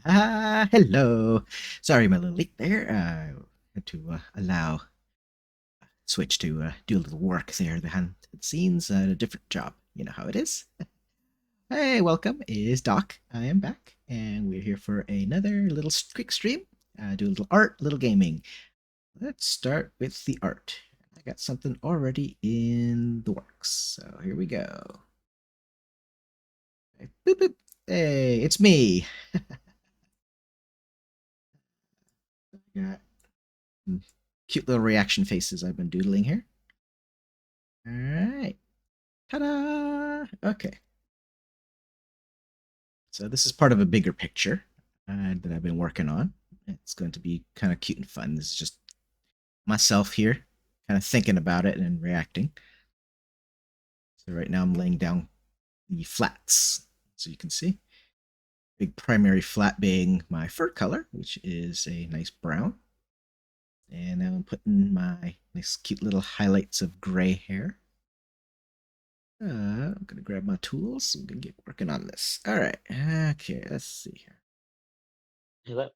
Hello. Sorry, I'm a little late there. I had to allow Switch to do a little work there behind the scenes at a different job. You know how it is. Hey, welcome. Is Doc. I am back, and we're here for another little quick stream. Do a little art, little gaming. Let's start with the art. I got something already in the works, so here we go. Boop, boop. Hey, it's me. Got cute little reaction faces I've been doodling here. All right. Ta-da! Okay. So this is part of a bigger picture that I've been working on. It's going to be kind of cute and fun. This is just myself here, kind of thinking about it and reacting. So right now I'm laying down the flats, so you can see. Big primary flat being my fur color, which is a nice brown. And now I'm putting my nice cute little highlights of gray hair. I'm gonna grab my tools so we can get working on this. All right. Okay, let's see here. Hello,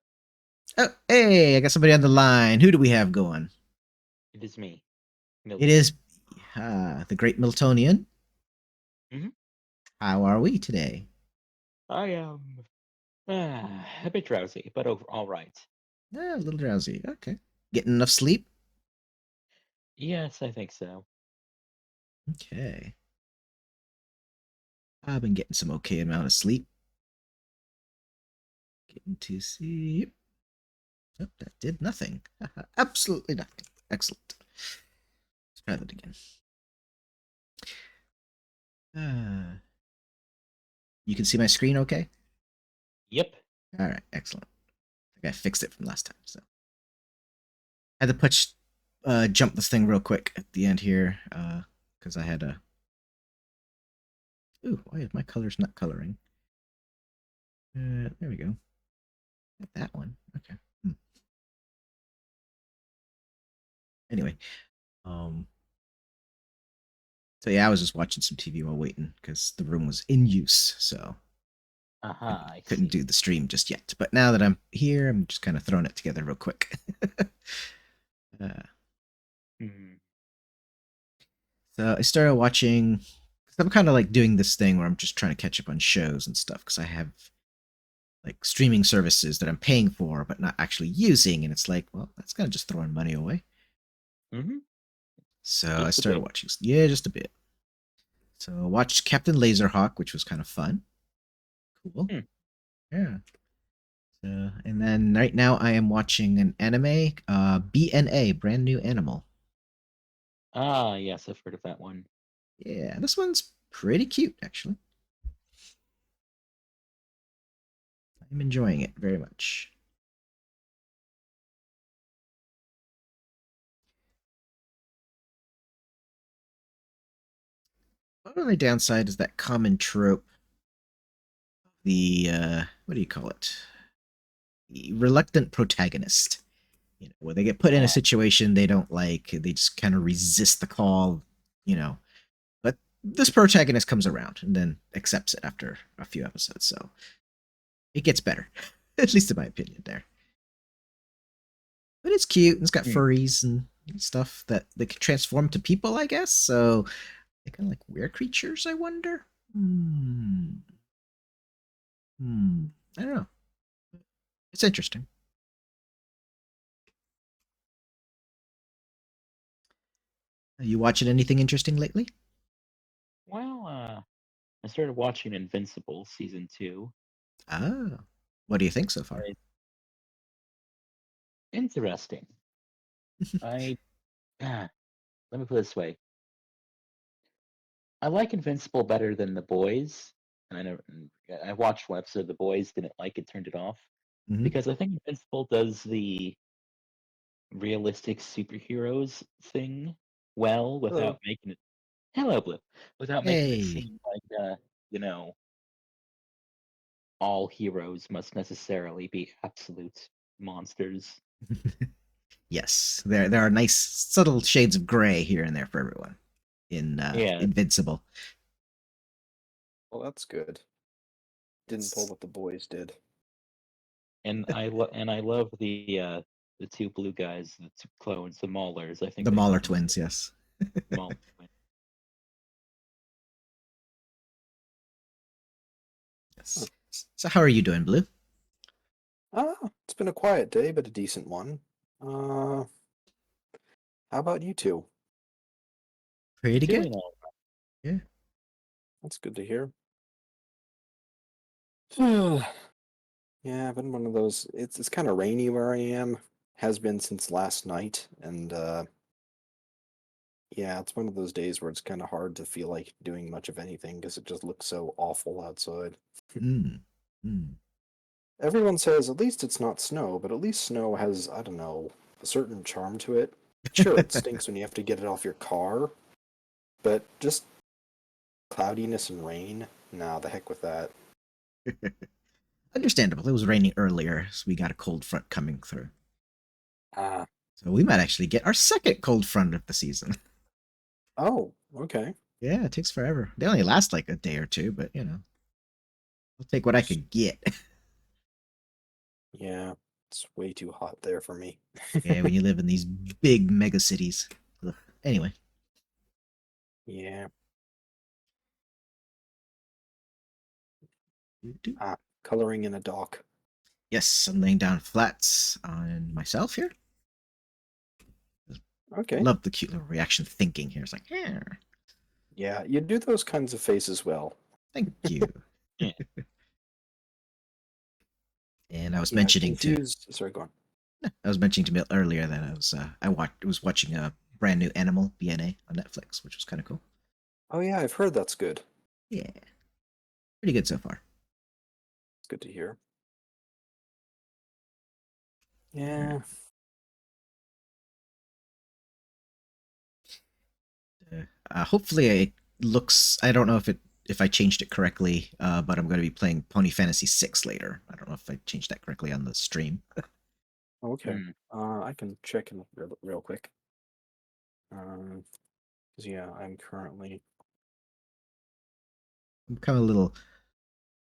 Oh, hey, I got somebody on the line. Who do we have going? it is me, It Milton. is the great Miltonian. hmm How are we today? I am a bit drowsy, but all right. A little drowsy. Okay. Getting enough sleep? Yes, I think so. Okay. I've been getting some okay amount of sleep. Getting to sleep. Oh, that did nothing. Absolutely nothing. Excellent. Let's try that again. Uh, you can see my screen okay? Yep. All right, excellent. I think I fixed it from last time. So I had to jump this thing real quick at the end here because I had a. Ooh, why is my colors not coloring? There we go. Got that one. Okay. Anyway, um, so yeah, I was just watching some TV while waiting because the room was in use, so I couldn't see. do the stream just yet. But now that I'm here, I'm just kind of throwing it together real quick. uh, hmm so I started watching. Cause I'm kind of like doing this thing where I'm just trying to catch up on shows and stuff because I have like streaming services that I'm paying for but not actually using, and it's like, well, that's kind of just throwing money away. hmm So I Just a started bit. watching, yeah, just a bit. So I watched Captain Laserhawk, which was kind of fun. Cool. Hmm. Yeah. So, and then right now I am watching an anime, BNA, Brand New Animal. Yes, I've heard of that one. Yeah, this one's pretty cute, actually. I'm enjoying it very much. One only downside is that common trope, the, what do you call it? The reluctant protagonist. You know, where they get put in a Uh, situation they don't like, they just kind of resist the call, you know. But this protagonist comes around and then accepts it after a few episodes, so it gets better, at least in my opinion. There, but it's cute and it's got hmm. furries and stuff that they can transform to people, I guess. So they kind of like weird creatures. I wonder. Hmm. Hmm. I don't know. It's interesting. Are you watching anything interesting lately? Well, I started watching Invincible season 2. Ah. What do you think so far? It's interesting. I Let me put it this way. I like Invincible better than The Boys, and I watched one episode of The Boys, didn't like it, turned it off Mm-hmm. because I think Invincible does the realistic superheroes thing well without Hello. making it hello blue without making it Hey. seem like you know all heroes must necessarily be absolute monsters. Yes, there are nice subtle shades of gray here and there for everyone in Yeah, Invincible. Well, that's good. Didn't pull It's what the boys did. and I love the two blue guys, the two clones, the Maulers. I think The they Mauler call them twins, yes. Maul. Yes. So how are you doing, Blue? It's been a quiet day, but a decent one. How about you two? Pretty good. Doing all Yeah. That's good to hear. Yeah, been one of those. It's kind of rainy where I am. Has been since last night, and yeah, it's one of those days where it's kind of hard to feel like doing much of anything because it just looks so awful outside. Mm. Mm. Everyone says at least it's not snow, but at least snow has, I don't know, a certain charm to it. Sure, it stinks when you have to get it off your car, but just cloudiness and rain? Nah, the heck with that. Understandable. It was raining earlier, so we got a cold front coming through. Ah, So we might actually get our second cold front of the season. oh, okay. Yeah, it takes forever. They only last like a day or two, but I'll take what I could get. Yeah, it's way too hot there for me. Yeah, when you live in these big mega cities. Ugh. Anyway, Yeah. doo-doo. Coloring in a dock. Yes, I'm laying down flats on myself here. Okay. Love the cute little reaction thinking here. It's like, yeah, Yeah, you do those kinds of faces well. thank you. Yeah. And I was Yeah, mentioning to confused. Sorry, go on. Milt earlier that I was watching a brand new Animal BNA on Netflix, which was kind of cool. Oh yeah, I've heard that's good. Yeah, pretty good so far. It's good to hear. All right. Yeah. Hopefully it looks. I don't know if I changed it correctly, but I'm going to be playing Pony Fantasy 6 later. I don't know if I changed that correctly on the stream. Okay. Hmm. I can check in real quick. 'Cause yeah, I'm currently. I'm kind of a little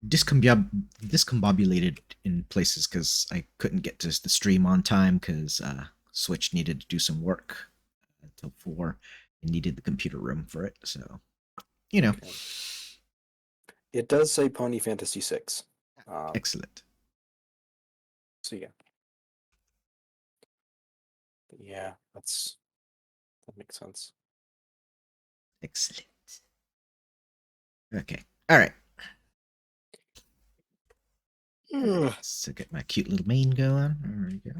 discombobulated in places because I couldn't get to the stream on time because Switch needed to do some work until 4 and needed the computer room for it. So, you know, Okay. It does say Pony Fantasy 6. excellent. So yeah. But yeah, that makes sense. Excellent. Okay. All right. All right. Ugh. So get my cute little main going. There we go.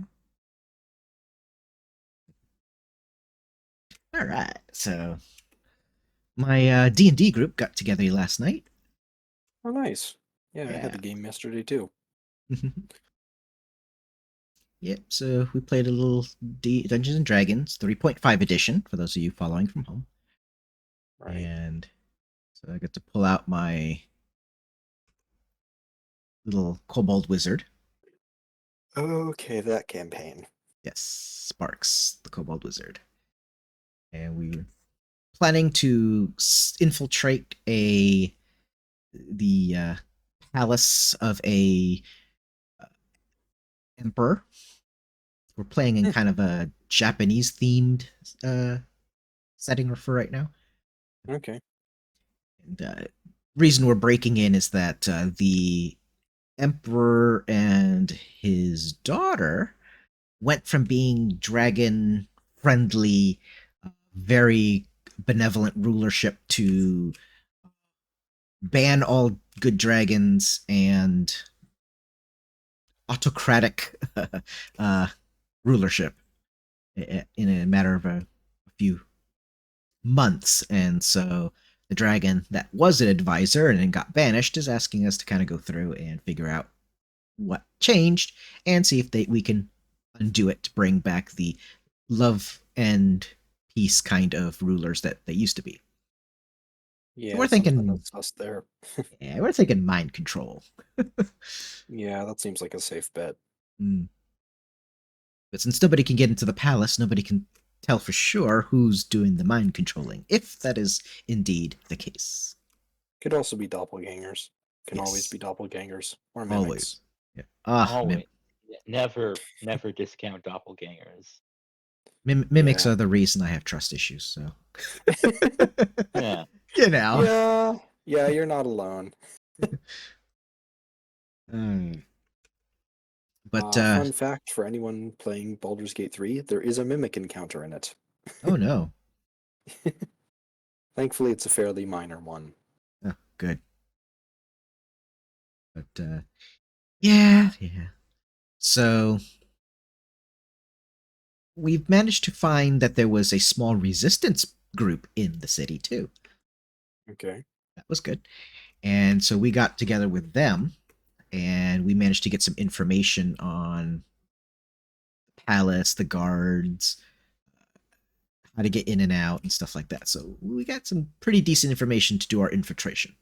All right. So my D&D group got together last night. Oh, nice. Yeah, I had Yeah. the game yesterday too. Yep. So we played a little Dungeons and Dragons 3.5 edition for those of you following from home. Right. And so I got to pull out my little kobold wizard. Okay, that campaign. Yes, Sparks, the kobold wizard. And we were planning to infiltrate the palace of a emperor. We're playing in Hmm. kind of a Japanese themed uh, setting for right now. Okay. And reason we're breaking in is that the emperor and his daughter went from being dragon friendly, very benevolent rulership to ban all good dragons and autocratic uh, rulership in a matter of a few months. And so the dragon that was an advisor and then got banished is asking us to kind of go through and figure out what changed and see if we can undo it to bring back the love and peace kind of rulers that they used to be. So Yeah, we're something thinking, that's us there. yeah, we're thinking mind control. Yeah, that seems like a safe bet. Mm. But since nobody can get into the palace, nobody can tell for sure who's doing the mind controlling, if that is indeed the case. Could also be doppelgangers. Can always Yes, be doppelgangers or mimics. always. Yeah. Ah, Always. Never discount doppelgangers. Mimics Yeah. are the reason I have trust issues. So, Yeah. you know. Yeah. Yeah, you're not alone. Mm. But Fun fact for anyone playing Baldur's Gate 3, there is a mimic encounter in it. oh no, Thankfully, it's a fairly minor one. oh, good. But yeah. So we've managed to find that there was a small resistance group in the city too. Okay. That was good. And so we got together with them and we managed to get some information on the palace, the guards, how to get in and out and stuff like that. So we got some pretty decent information to do our infiltration.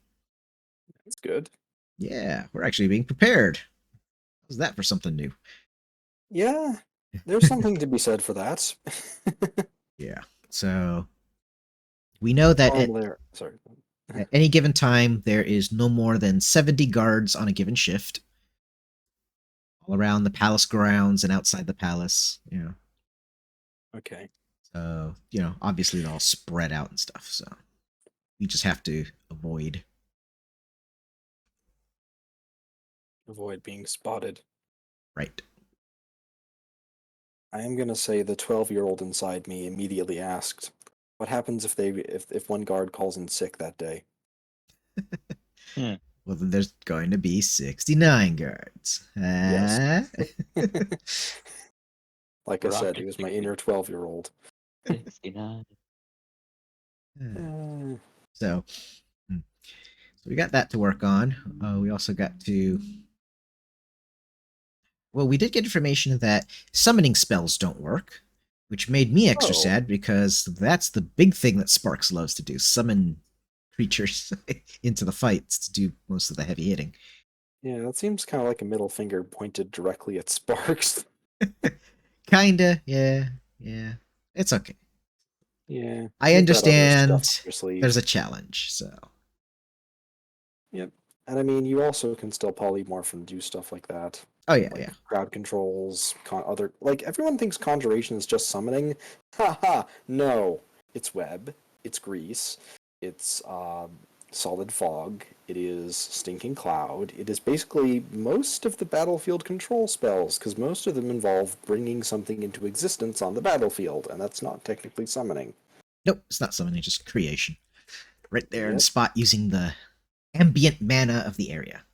That's good. Yeah, we're actually being prepared. How's that for something new? Yeah, there's something to be said for that. Yeah. So we know that Sorry. at any given time, there is no more than 70 guards on a given shift, all around the palace grounds and outside the palace. Okay. So, obviously they're all spread out and stuff. So we just have to avoid. Avoid being spotted. Right. I am gonna say the 12-year-old inside me immediately asked, "What happens if one guard calls in sick that day?" Hmm. Well, then there's going to be 69 guards. Yes. Ah. Like I said, he was my inner 12-year-old. 69. So, so we got that to work on. We also got to. Well, we did get information that summoning spells don't work, which made me extra Oh. sad because that's the big thing that Sparks loves to do: summon creatures into the fights to do most of the heavy hitting. Yeah, that seems kind of like a middle finger pointed directly at Sparks. Kinda, yeah. It's okay. Yeah. I You've got other stuff up understand your sleeve. there's a challenge, so. Yep. And I mean, you also can still polymorph and do stuff like that. Oh, yeah, Like yeah. crowd controls, everyone thinks conjuration is just summoning. Haha, no. It's web, it's grease, it's solid fog, it is stinking cloud. It is basically most of the battlefield control spells, because most of them involve bringing something into existence on the battlefield, and that's not technically summoning. Nope, it's not summoning, just creation. Right there in Yep. spot using the ambient mana of the area.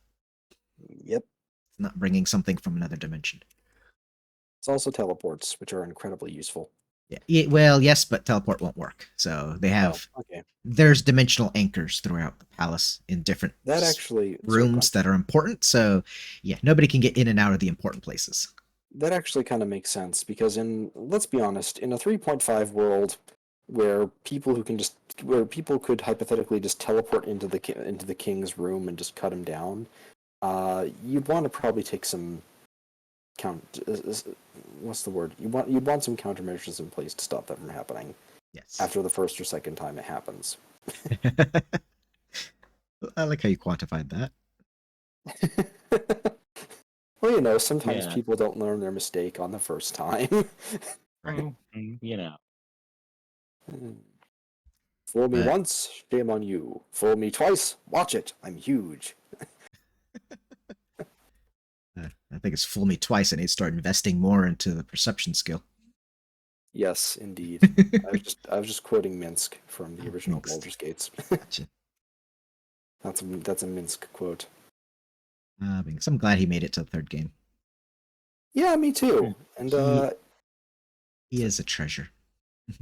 Yep. It's not bringing something from another dimension. It's also teleports, which are incredibly useful. Yeah, well, yes, but teleport won't work. So they have. Oh, okay. There's dimensional anchors throughout the palace in different That actually rooms that are important. So, yeah, nobody can get in and out of the important places. that actually kind of makes sense because let's be honest, in a 3.5 world where people could hypothetically just teleport into the king's room and just cut him down, you'd want to probably take some what's the word? You'd want some countermeasures in place to stop that from happening. Yes. After the first or second time it happens. I like how you quantified that. Well, sometimes people don't learn their mistake on the first time. Right. Fool me once, shame on you. Fool me twice, watch it. I'm huge. I think it's fool me twice. I need to start investing more into the perception skill. Yes, indeed. I was just quoting Minsk from the original Baldur's Gates. Gotcha. That's a Minsk quote. Because I'm glad he made it to the third game. Yeah, me too. And he is a treasure.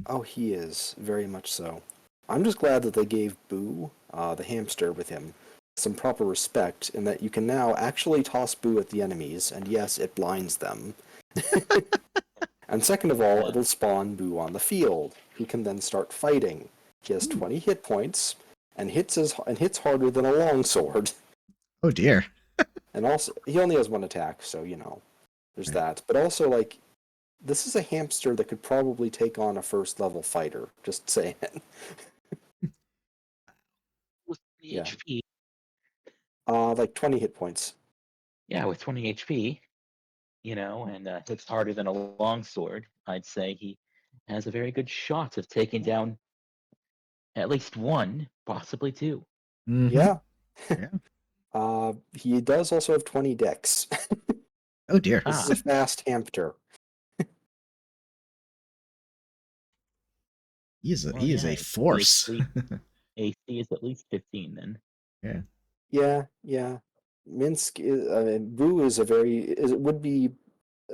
Oh, he is very much so. I'm just glad that they gave Boo, the hamster with him, some proper respect in that you can now actually toss Boo at the enemies, and yes, it blinds them. And second of all, it'll spawn Boo on the field, who can then start fighting. He has 20 hit points and hits harder than a longsword. Oh dear. And also, he only has one attack, so there's that. But also, this is a hamster that could probably take on a first level fighter. Just saying. With 20 HP. 20 hit points. Yeah, with 20 HP. and hits harder than a longsword, I'd say he has a very good shot of taking down at least one, possibly two. Mm-hmm. Yeah. Yeah. He does also have 20 decks. Oh dear. This is Ah, a fast hamster. well, He is yeah, a AC, force. AC is at least 15 then. Yeah. Yeah, yeah. Minsk is, I mean, Boo is a very is it would be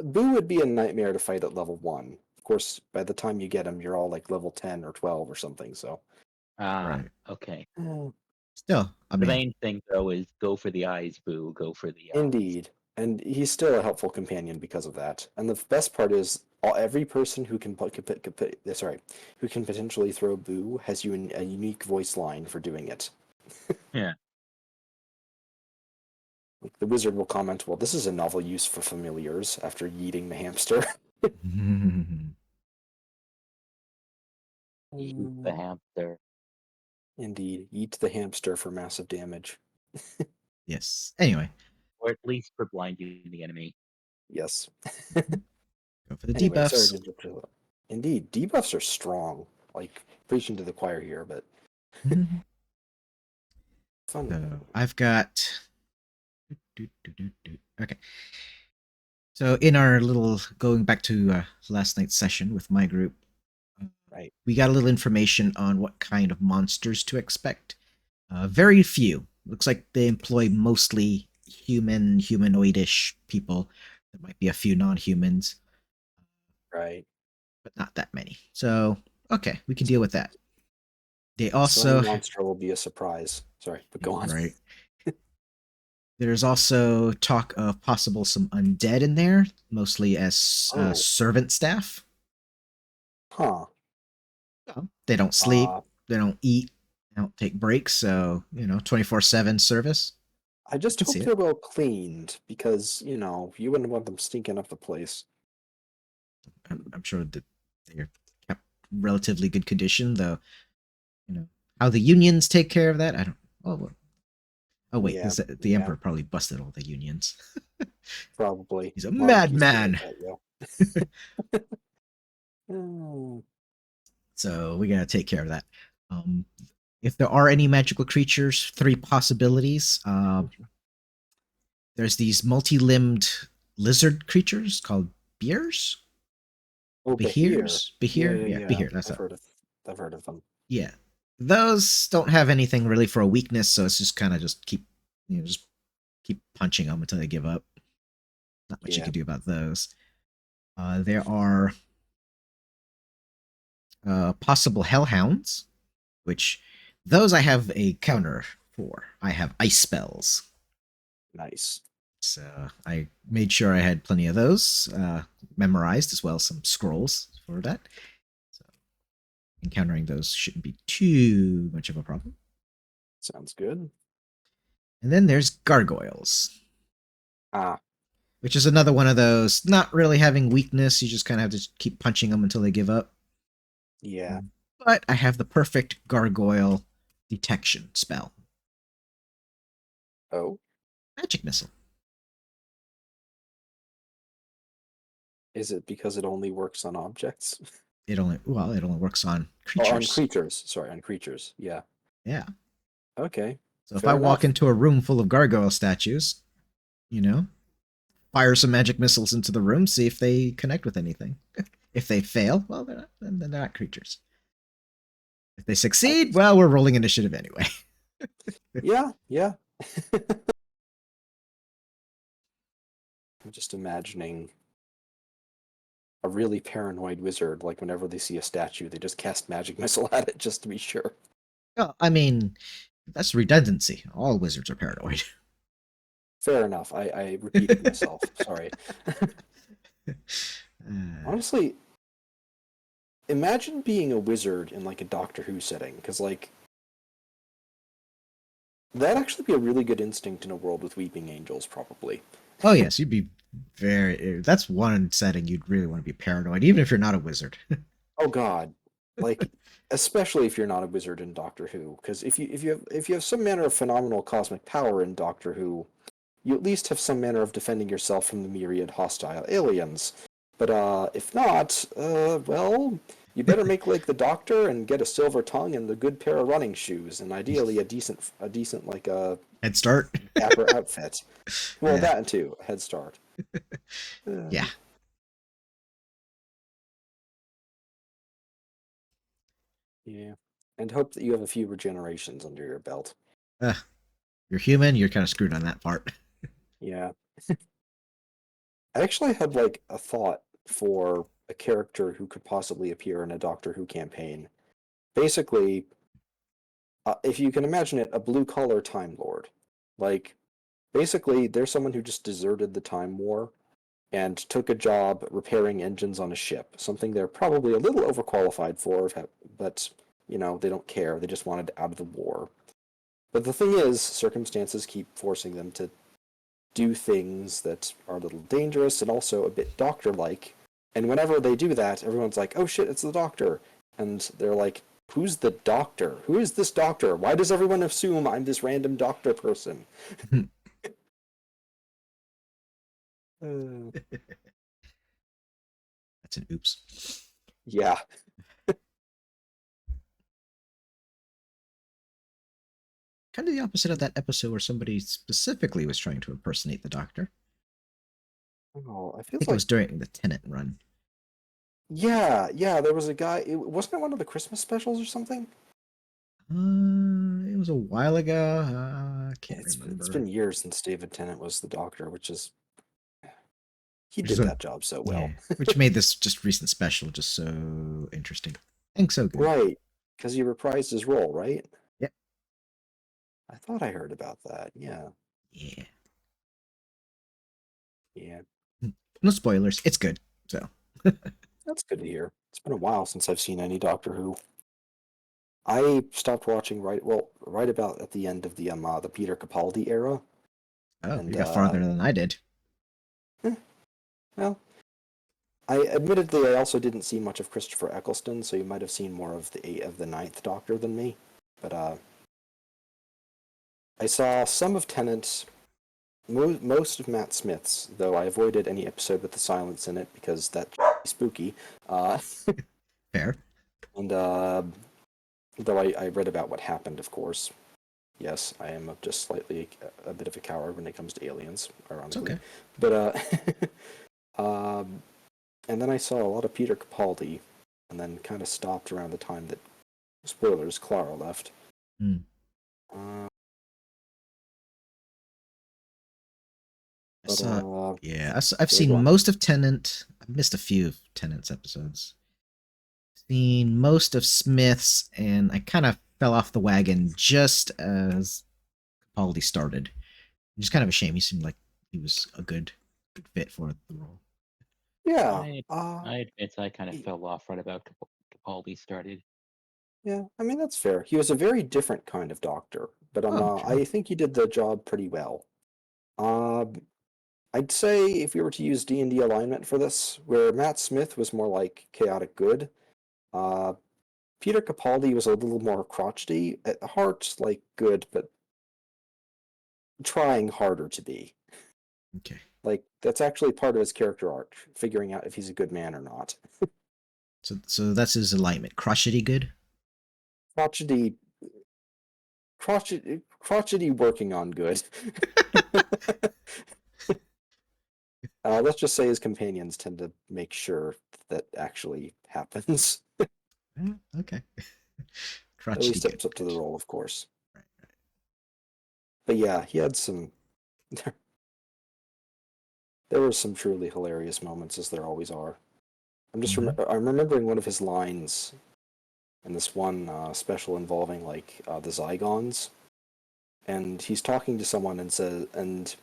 Boo would be a nightmare to fight at level 1. Of course, by the time you get him, you're all like level 10 or 12 or something, so. Ah, Right. okay. Still, I The mean, main thing though is go for the eyes, Boo. Go for the eyes. Indeed. And he's still a helpful companion because of that. And the best part is every person who can who can potentially throw Boo has a unique voice line for doing it. Yeah. Like the wizard will comment, "Well, this is a novel use for familiars," after yeeting the hamster. Eat the hamster, Indeed, eat the hamster for massive damage. yes. Anyway, or at least for blinding the enemy. Yes. go for the Anyway, sorry debuffs. to interrupt. Indeed, debuffs are strong. Like preaching to the choir here, but fun. So I've got. Okay. So in our little going back to last night's session with my group, Right. we got a little information on what kind of monsters to expect. Very few. Looks like they employ mostly humanoidish people. There might be a few non-humans, Right. but not that many. So okay, we can deal So, with that. They so any also monster will be a surprise. Sorry, but go on. right. There's also talk of possible some undead in there, mostly as Oh, servant staff. huh. They don't sleep, Uh, they don't eat, they don't take breaks, so 24/7 service. I I just can see hope it. they're well cleaned because, you wouldn't want them stinking up the place. I'm sure that they're kept relatively good condition, though. You know how the unions take care of that. I don't. Oh wait, Yeah, the yeah, emperor probably busted all the unions. probably. He's a Monarchies be like madman. that, yo. Hmm, So we gotta take care of that. Um, if there are any magical creatures, three possibilities. There's these multi-limbed lizard creatures called beers. Oh, Bahir. Yeah, Behir, yeah, yeah, yeah. Behir. That's I've it. heard of, I've heard of them. Yeah, those don't have anything really for a weakness, so it's just kind of just just keep punching them until they give up. Not much you Yeah. can do about those. There are possible hellhounds, which those I have a counter for. I have ice spells. Nice. So I made sure I had plenty of those memorized, as well as some scrolls for that. So encountering those shouldn't be too much of a problem. Sounds good. And then there's gargoyles, Ah, which is another one of those not really having weakness. You just kind of have to keep punching them until they give up. yeah. But I have the perfect gargoyle detection spell, Oh, magic missile. is it because it only works on objects? It only works on Oh, on creatures. creatures. Sorry, on creatures. Yeah. Yeah. Okay. So if I Fair walk enough. into a room full of gargoyle statues, you know, fire some magic missiles into the room, see if they connect with anything. If they fail, well, then they're not creatures. If they I can succeed, see. well, we're rolling initiative anyway. Yeah, yeah. I'm just imagining a really paranoid wizard, like whenever they see a statue, they just cast magic missile at it just to be sure. Well, I mean, that's redundancy. All wizards are paranoid. Fair enough. I repeated myself. Sorry. Honestly, imagine being a wizard in like a Doctor Who setting, because like that'd actually be a really good instinct in a world with weeping angels, probably. oh yes, you'd be very. That's one setting you'd really want to be paranoid, even if you're not a wizard. Oh God, like especially if you're not a wizard in Doctor Who, because if you have some manner of phenomenal cosmic power in Doctor Who, you at least have some manner of defending yourself from the myriad hostile aliens. But if not, well, you better make like the doctor and get a silver tongue and a good pair of running shoes, and ideally a decent like Head start. dapper outfit. Well, Yeah. that too, a head start. Yeah. Yeah, and hope that you have a few regenerations under your belt. You're human. You're kind of screwed on that part. Yeah. I actually had like a thought for a character who could possibly appear in a Doctor Who campaign. Basically, if you can imagine it, a blue-collar Time Lord. Like, basically, there's someone who just deserted the Time War and took a job repairing engines on a ship, something they're probably a little overqualified for, but, you know, they don't care. They just wanted out of the war. But the thing is, circumstances keep forcing them to do things that are a little dangerous and also a bit doctor-like. And whenever they do that, everyone's like, oh shit, it's the doctor. And they're like, who's the doctor? Who is this doctor? Why does everyone assume I'm this random doctor person? Uh, That's an oops. yeah. Kind of the opposite of that episode where somebody specifically was trying to impersonate the Doctor. Oh, I I feel think it like was during the Tennant run. yeah. There was a guy. Wasn't it one of the Christmas specials or something? It was a while ago. I can't It's remember. been years since David Tennant was the Doctor, which is he Which is did what, that job so yeah, well. which made this just recent special just so interesting and so good. Right, because he reprised his role, right? Yeah, I thought I heard about that. Yeah, yeah. yeah. No spoilers. It's good. So That's good to hear. It's been a while since I've seen any Doctor Who. I stopped watching right about at the end of the Peter Capaldi era, oh, you and got farther than I did. well, I also didn't see much of Christopher Eccleston, so you might have seen more of the Ninth Doctor than me. But I saw some of Tennant's, most of Matt Smith's, though I avoided any episode with the silence in it because that's spooky. Uh, Fair. and though I read about what happened, of course. Yes, I am just slightly a bit of a coward when it comes to aliens, It's ironically. okay. But and then I saw a lot of Peter Capaldi, and then kind of stopped around the time that, spoilers, Clara left. Hmm. Uh, I but saw. Yeah, I've yeah, go seen on. most of Tennant. I've missed a few of Tennant's episodes. Seen most of Smith's, and I kind of fell off the wagon just as Capaldi started. It's kind of a shame. He seemed like he was a good fit for the role. Yeah. I admit I kind of Y- fell off right about Capaldi started. yeah. I mean that's fair. He was a very different kind of doctor, but Oh, sure. I think he did the job pretty well. Uh, I'd say if we were to use D&D alignment for this, where Matt Smith was more like chaotic good, uh, Peter Capaldi was a little more crotchety at heart, like good, but trying harder to be. Okay. Like that's actually part of his character arc, figuring out if he's a good man or not. So that's his alignment. Crotchety good. Crotchety, crotchety working on good. Let's just say his companions tend to make sure that actually happens. Okay. At Crotchety least good. steps up to Good. the role, of course. Right. But yeah, he had some. There were some truly hilarious moments, as there always are. Mhm. I'm remembering one of his lines in this one special involving like the Zygons, and he's talking to someone and says, and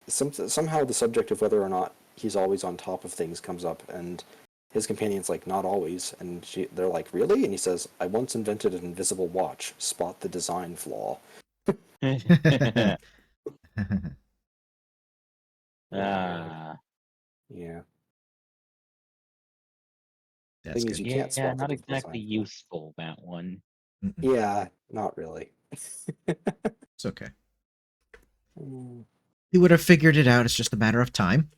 somehow the subject of whether or not he's always on top of things comes up, and his companion's like, not always, and they're like, really? And he says, I once invented an invisible watch. Spot the design flaw. Oh lord, Ah, yeah. That's Thing is, good. you can't yeah, spot the not exactly design flaw. useful, that one. Mm-mm. Yeah, not really. It's okay. Mm, He would have figured it out. It's just a matter of time.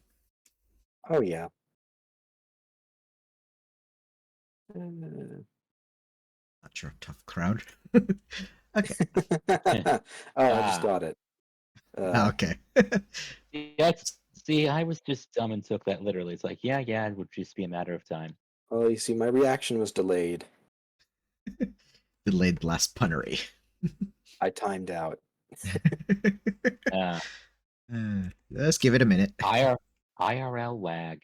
oh yeah. Uh, Not sure, tough crowd. Okay. oh, I just Ah, got it. Okay. see, I was just dumb and took that literally. It's like, yeah, it would just be a matter of time. Oh, you see, my reaction was delayed. Delayed blast punnery. I timed out. Uh, Let's give it a minute. IR, IRL lag.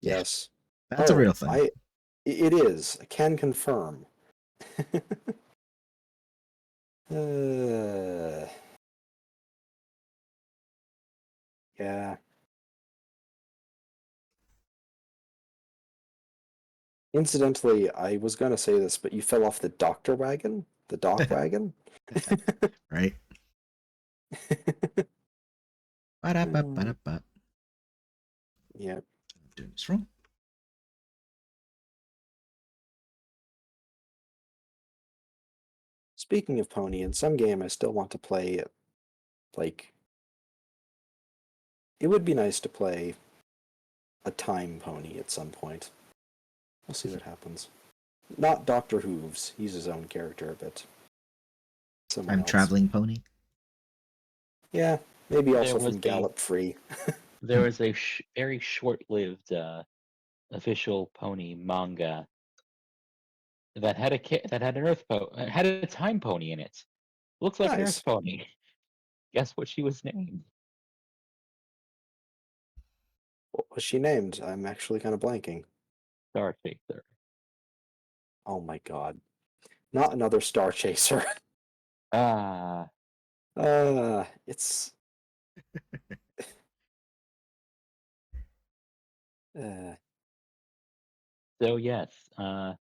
Yeah, Yes. that's a Oh, real thing. it is. I can confirm. uh, yeah. Incidentally, I was gonna say this, but you fell off the doctor wagon? The dock wagon? Right? Mm, Ba-da-ba-ba-da-ba. yeah. I'm doing this wrong. Speaking of pony, in some game I still want to play, like, it would be nice to play a time pony at some point. We'll see what happens. Not Doctor Hooves, he's his own character, but someone Time else. traveling pony. Yeah, maybe There also was from a Gallop Free. there was a very short-lived official pony manga that had that had an had a time pony in it. Looks like an Nice. Earth pony. Guess what she was named? What was she named? I'm actually kind of blanking. Star Chaser. Oh my god. Not another Star Chaser. Ah, It's uh so yes, the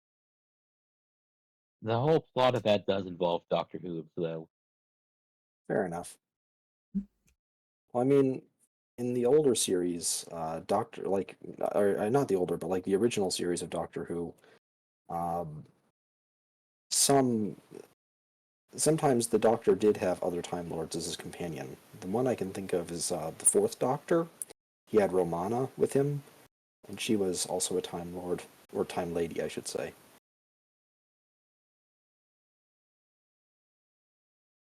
whole plot of that does involve Doctor Who, though. fair enough. Well, I mean, in the older series, Doctor like or not the older, but like the original series of Doctor Who, um some sometimes the Doctor did have other Time Lords as his companion. The one I can think of is the fourth Doctor. He had Romana with him, and she was also a Time Lord, or Time Lady, I should say.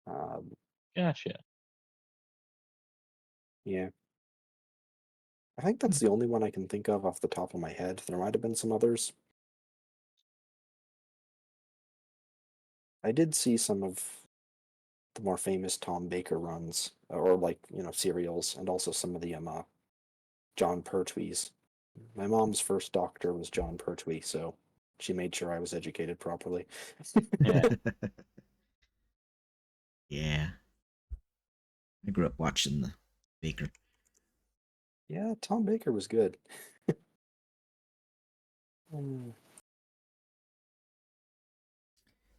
Um, Gotcha. yeah, I think that's the only one I can think of off the top of my head. There might have been some others. I did see some of the more famous Tom Baker runs, or like serials, and also some of the John Pertwee's. My mom's first doctor was John Pertwee, so she made sure I was educated properly. Yeah. Yeah. I grew up watching the Baker. Yeah, Tom Baker was good. Mm,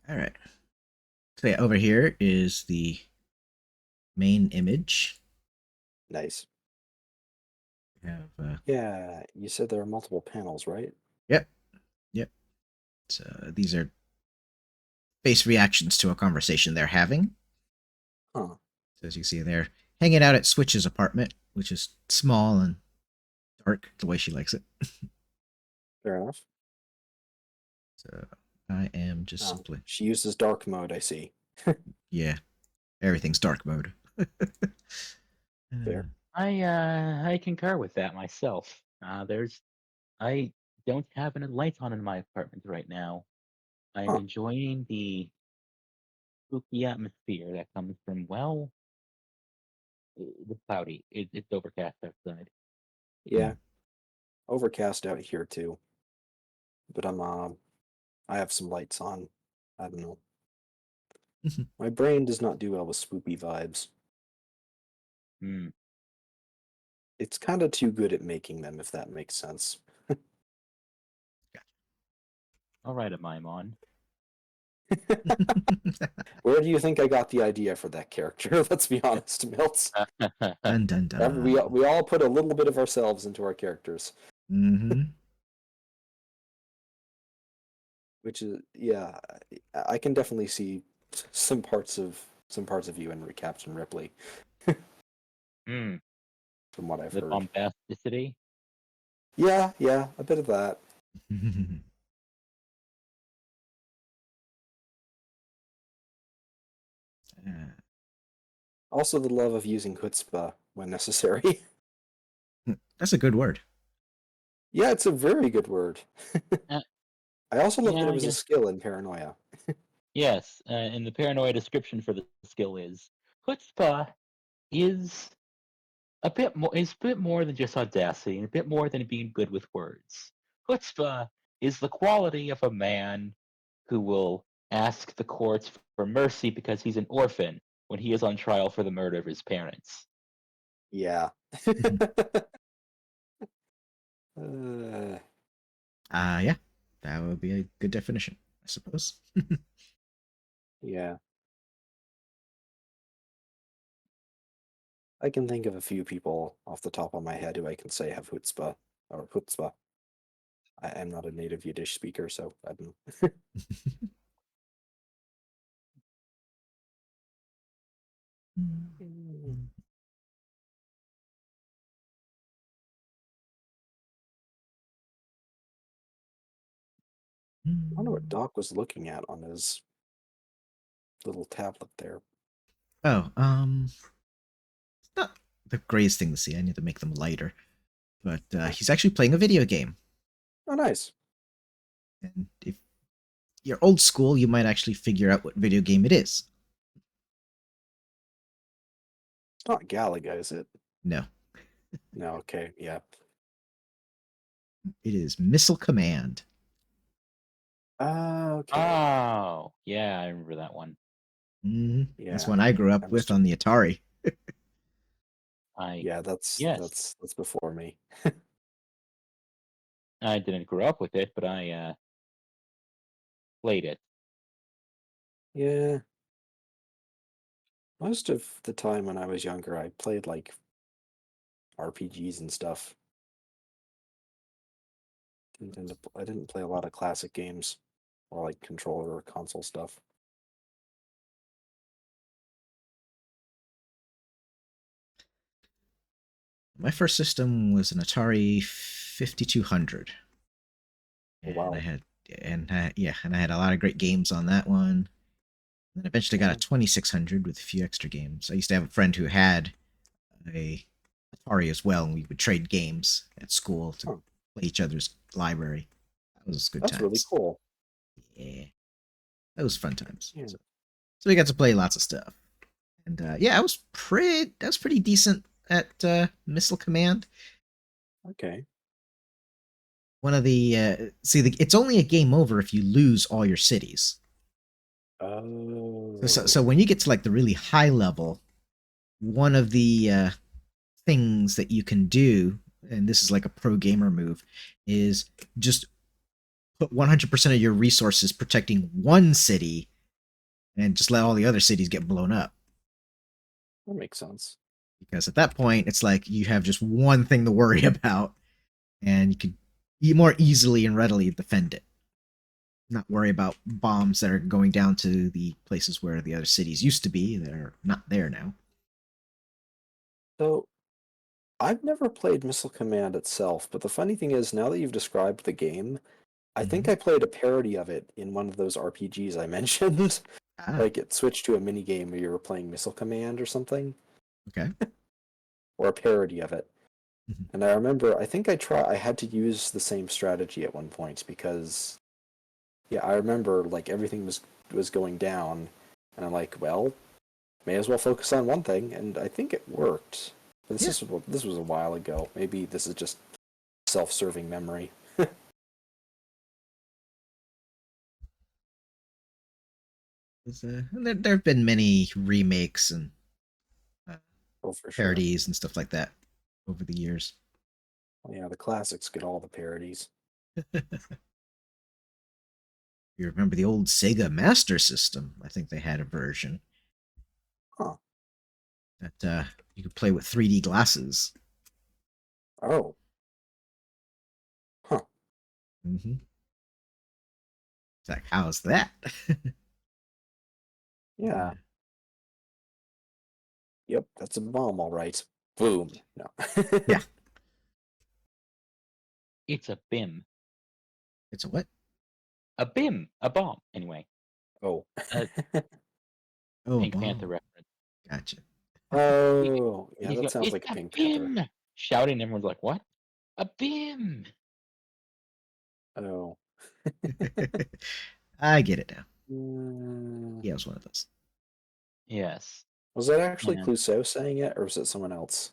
All right. So yeah, over here is the main image. nice. We have Yeah, you said there are multiple panels, right? yep, yep. So these are face reactions to a conversation they're having. Huh. So as you see, they're hanging out at Switch's apartment, which is small and dark, the way she likes it. Fair enough. So I am just Oh, simply, she uses dark mode, I see. yeah, everything's dark mode. Fair. I concur with that myself. I don't have any lights on in my apartment right now. I'm Huh. enjoying the spooky atmosphere that comes from, well, the cloudy. It's overcast outside. Yeah, overcast out here too. But I have some lights on. I don't know. My brain does not do well with spoopy vibes. Hmm. It's kind of too good at making them, if that makes sense. I'll write a mime on. Where do you think I got the idea for that character? Let's be honest, Milts. Dun dun dun. We all put a little bit of ourselves into our characters, Mm-hmm. which is yeah. I can definitely see some parts of you in Captain Ripley. Hmm. from what I've The heard. bombasticity. Yeah, a bit of that. Also, the love of using chutzpah when necessary. That's a good word. Yeah, it's a very good word. Uh, I also love that yeah, it I was a guess. skill in paranoia. Yes, and the paranoia description for the skill is chutzpah is a bit more than just audacity, and a bit more than being good with words. Chutzpah is the quality of a man who will ask the courts for mercy because he's an orphan when he is on trial for the murder of his parents. Yeah. uh, Yeah, that would be a good definition, I suppose. yeah. I can think of a few people off the top of my head who I can say have chutzpah or chutzpah. I am not a native Yiddish speaker, so I don't. I wonder what Doc was looking at on his little tablet there. Oh, it's not the greatest thing to see. I need to make them lighter. But he's actually playing a video game. Oh, nice. And if you're old school, you might actually figure out what video game it is. It's not Galaga, is it? No, No, okay, yeah. it is Missile Command. Okay. Oh, yeah, I remember that one. That's Yeah. one I grew I up with must have, on the Atari. I yeah, that's yes, that's that's before me. I didn't grow up with it, but I played it. Yeah. Most of the time when I was younger, I played like RPGs and stuff. I didn't play a lot of classic games or like controller or console stuff. My first system was an Atari 5200, Oh and I wow. had and I had a lot of great games on that one. And then eventually got Yeah. a 2600 with a few extra games. I used to have a friend who had a Atari as well, and we would trade games at school to Huh. play each other's library. That was good That's really times. cool. Yeah, that was fun times. Yeah. So we got to play lots of stuff, and yeah, I was pretty decent at Missile Command. Okay. One of the it's only a game over if you lose all your cities. So Oh. when you get to like the really high level, one of the things that you can do, and this is like a pro gamer move, is just put 100% of your resources protecting one city and just let all the other cities get blown up. That makes sense. Because at that point, it's like you have just one thing to worry about, and you could more easily and readily defend it. Not worry about bombs that are going down to the places where the other cities used to be that are not there now. So I've never played Missile Command itself, but the funny thing is, now that you've described the game, I think Mm-hmm. I played a parody of it in one of those RPGs I mentioned. Ah, Like it switched to a mini game where you were playing Missile Command or something, okay. or a parody of it. Mm-hmm. And I remember, I had to use the same strategy at one point because, yeah, I remember like everything was going down, and I'm like, well, may as well focus on one thing, and I think it worked. But Yeah. this was a while ago. Maybe this is just self-serving memory. There have been many remakes and uh, Oh, for sure. parodies and stuff like that over the years. Well, yeah, the classics get all the parodies. You remember the old Sega Master System? I think they had a version Huh. that you could play with 3D glasses. Oh. Huh. Mm-hmm. It's like, how's that? Yeah. Yep, that's a bomb, all right. Boom. No. Yeah. It's a BIM. It's a what? A BIM. A bomb. Anyway, Oh. a Oh, a Pink Panther bomb. reference. Gotcha. Oh, yeah, He's that go, sounds it's like a a Pink Panther. BIM. Shouting, and everyone's like, what? A BIM. Oh. I get it now. Mm, Yeah, it was one of those. Yes. was that actually And Clouseau saying it, or was it someone else?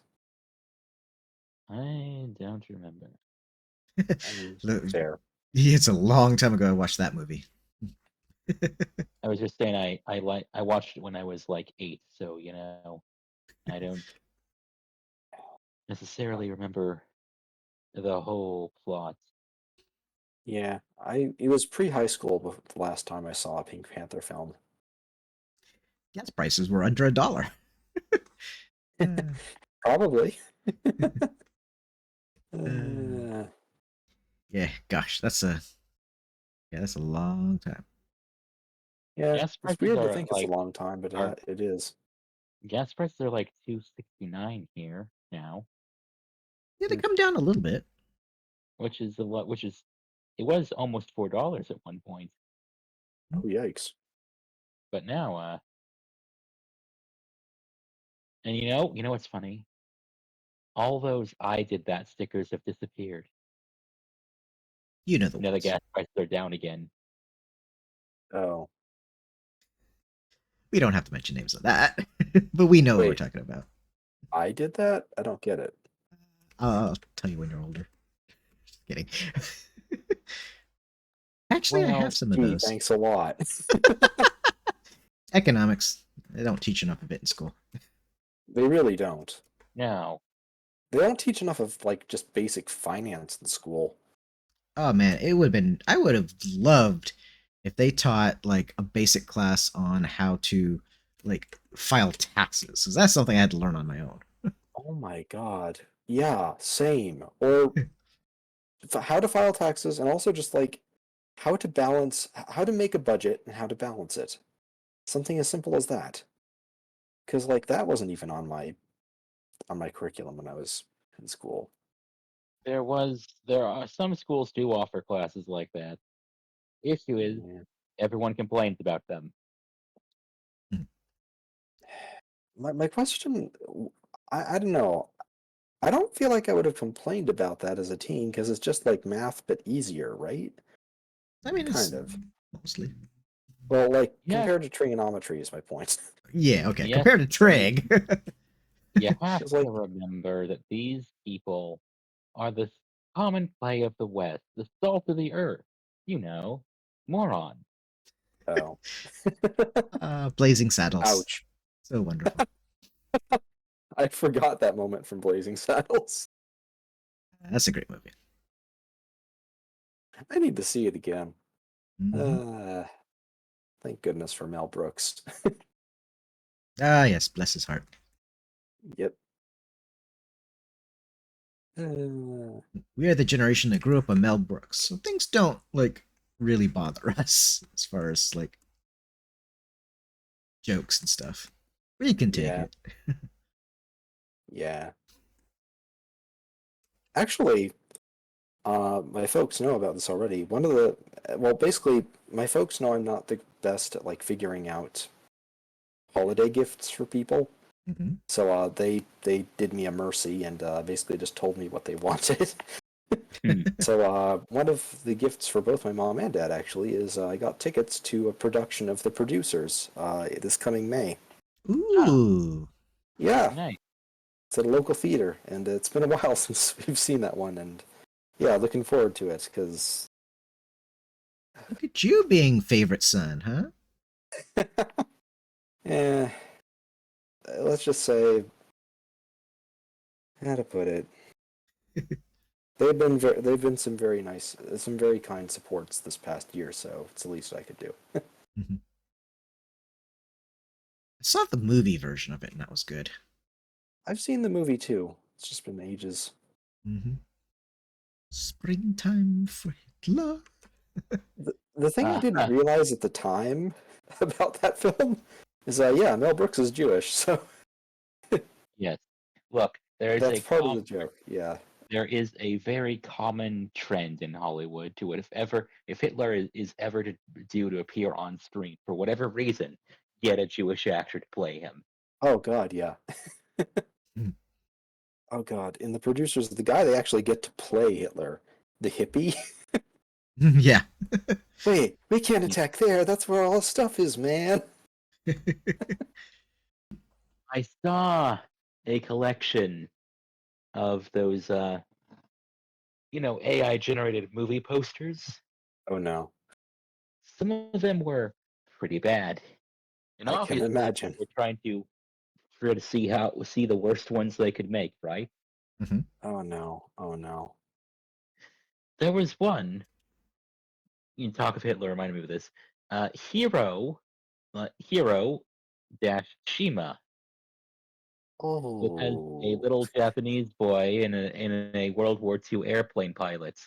I don't remember. I mean, Look, fair. it's a long time ago I watched that movie. I was just saying I watched it when I was like 8, so I don't necessarily remember the whole plot. Yeah, it was pre-high school the last time I saw a Pink Panther film. Gas prices were under $1. Probably. Uh, Uh, yeah, gosh, that's a long time. yeah, Gas it's prices weird to are think it's a like long time, but are it is. gas prices are like 269 here now, Yeah, they Mm. come down a little bit. which is a lot. Which is it was almost $4 at one point, Oh, yikes. but now and you know what's funny? All those "I did that" stickers have disappeared. You know the Now the ones. gas prices are down again. Oh, We don't have to mention names of that, but we know what we're wait, talking about. I did that? I don't get it. I'll tell you when you're older. Just kidding. Actually, I have Well, some of Gee, those. thanks a lot. Economics. They don't teach enough of it in school. They really don't. no, They don't teach enough of like just basic finance in school. Oh man, it would have been. I would have loved if they taught like a basic class on how to like file taxes, because that's something I had to learn on my own. Oh my God. Yeah, same. Or how to file taxes, and also just like how to make a budget and how to balance it. Something as simple as that. Because like that wasn't even on my curriculum when I was in school. there are some schools do offer classes like that. Issue is Yeah. everyone complains about them. My question, I don't know. I don't feel like I would have complained about that as a teen because it's just like math but easier, right? I mean, it's Kind of. mostly. Well, like Yeah, compared to trigonometry is my point. Yeah, okay. yes, Compared to but Trig. you have It's to like, remember that these people are the common clay of the West, the salt of the earth. You know, moron. oh, Blazing Saddles. ouch. So wonderful. I forgot that moment from Blazing Saddles. That's a great movie. I need to see it again. Mm-hmm. Thank goodness for Mel Brooks. Ah, yes, bless his heart. Yep. Uh, We are the generation that grew up on Mel Brooks, so things don't like really bother us as far as like jokes and stuff. We can take yeah, it. yeah. Actually, my folks know about this already. Well, basically, my folks know I'm not the best at like figuring out holiday gifts for people. Mm-hmm. So they did me a mercy and basically just told me what they wanted. Hmm. So one of the gifts for both my mom and dad actually is I got tickets to a production of The Producers this coming May. Ah, Ooh, Yeah, nice. it's at a local theater, and it's been a while since we've seen that one, and yeah, looking forward to it because look at you being favorite son, huh? eh, let's just say how to put it. They've been some very kind supports this past year, so it's the least I could do. Mhm. I saw the movie version of it, and that was good. I've seen the movie too. It's just been ages. Mm-hmm. Springtime for Hitler. The thing I didn't Ah, realize at the time about that film is yeah, Mel Brooks is Jewish, so yes. Look, There is That's a part of the joke. Yeah. there is a very common trend in Hollywood to it. If Hitler is ever due to appear on screen for whatever reason, get a Jewish actor to play him. Oh God, yeah. Oh God, and the producers, the guy they actually get to play Hitler, the hippie. Yeah. Wait, we can't He's- attack there. That's where all the stuff is, man. I saw a collection of those AI generated movie posters. Oh no, Some of them were pretty bad. And I can obviously imagine. we're trying to try to see the worst ones they could make, right? Mhm. Oh no, oh no. There was one, you talk of Hitler reminded me of this. Hero dash Shima, which has a Oh, little Japanese boy in a World War II airplane pilot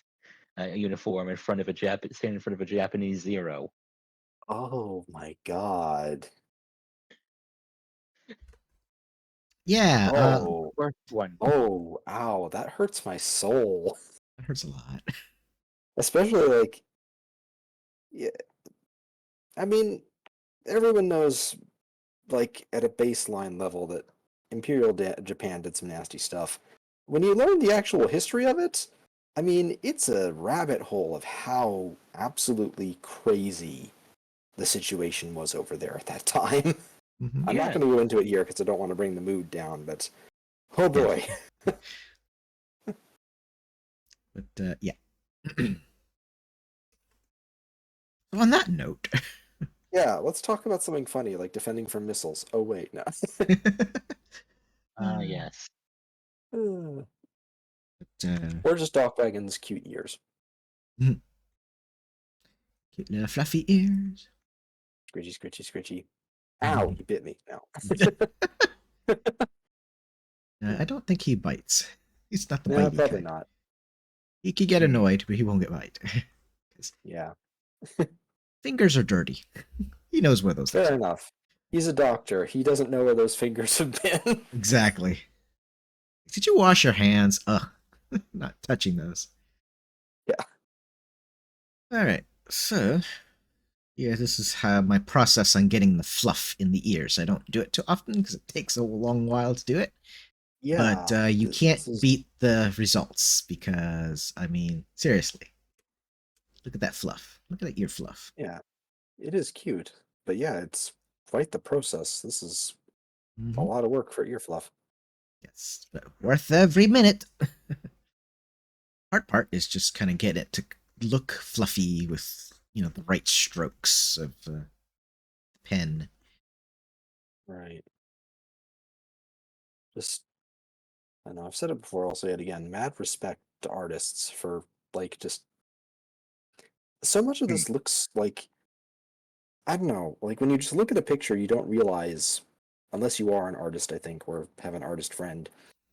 uniform standing in front of a Japanese Zero. oh my God. Yeah. Oh, Worst one. oh, ow, that hurts my soul. That hurts a lot. Especially like, yeah, I mean, everyone knows, like, at a baseline level that Japan did some nasty stuff. When you learn the actual history of it, I mean, it's a rabbit hole of how absolutely crazy the situation was over there at that time. Mhm. I'm not Yeah. going to go into it here because I don't want to bring the mood down, but oh Yeah. boy. But yeah. On that note, Yeah, let's talk about something funny like defending from missiles. Oh, wait, no. Yes. Uh, uh, or just Doc Wagon's cute ears. cute little fluffy ears. Scritchy, scritchy, scritchy. Ow, he bit me. Ow. I don't think he bites. He's not the No, bitey probably kind. not. He could get annoyed, but he won't get bite. 'Cause Yeah, fingers are dirty. He knows where those things fair are. enough. He's a doctor. He doesn't know where those fingers have been. Exactly. Did you wash your hands? Ugh. Not touching those. Yeah. All right. So, yeah, this is how my process on getting the fluff in the ears. I don't do it too often because it takes a long while to do it. But Yeah, you can't this is. beat the results because, I mean, seriously, look at that fluff. Look at that ear fluff. Yeah, it is cute. But yeah, it's quite the process. This is a Mm-hmm. lot of work for ear fluff. Yes, but worth every minute. Hard part is just kind of get it to look fluffy with, the right strokes of pen. Right. Just, I know I've said it before, I'll say it again. Mad respect to artists for, like, just so much of this looks like, I don't know, like when you just look at a picture, you don't realize, unless you are an artist, I think, or have an artist friend,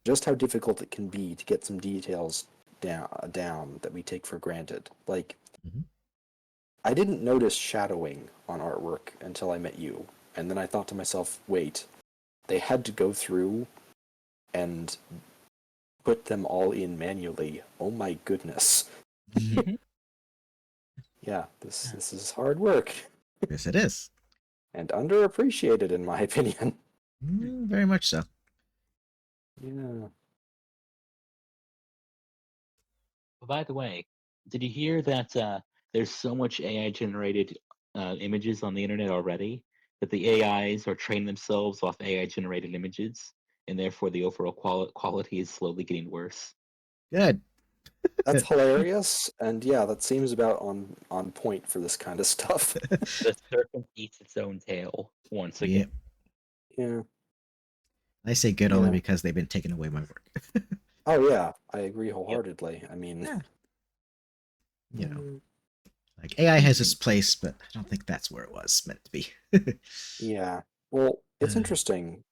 just how difficult it can be to get some details down that we take for granted. Like, Mhm. I didn't notice shadowing on artwork until I met you, and then I thought to myself, wait, they had to go through and put them all in manually. Oh my goodness. Yeah, this is hard work Yes, it is. and underappreciated in my opinion. Very much so. Yeah. By the way, did you hear that there's so much AI generated images on the internet already that the AIs are training themselves off AI generated images, and therefore the overall quality is slowly getting worse. Good. That's hilarious, and yeah, that seems about on point for this kind of stuff. The serpent eats its own tail once Yeah. again. Yeah. I say good only Yeah. because they've been taking away my work. Oh yeah, I agree wholeheartedly. I mean, Yeah. mm, Like AI has its place, but I don't think that's where it was meant to be. yeah. Well, it's interesting.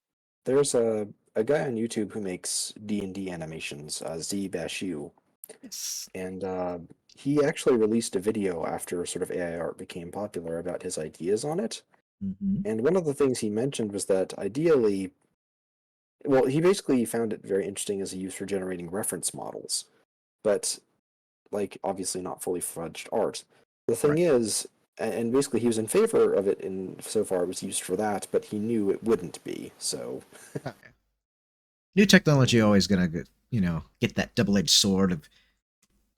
There's a guy on YouTube who makes D&D animations, Z Bashu, Yes. and he actually released a video after sort of AI art became popular about his ideas on it. Mm-hmm. And one of the things he mentioned was that ideally, Well, he basically found it very interesting as a use for generating reference models, but like obviously not fully fledged art. The thing Right. is, and basically he was in favor of it in so far it was used for that, but he knew it wouldn't be. So Okay. New technology always gonna get that double-edged sword of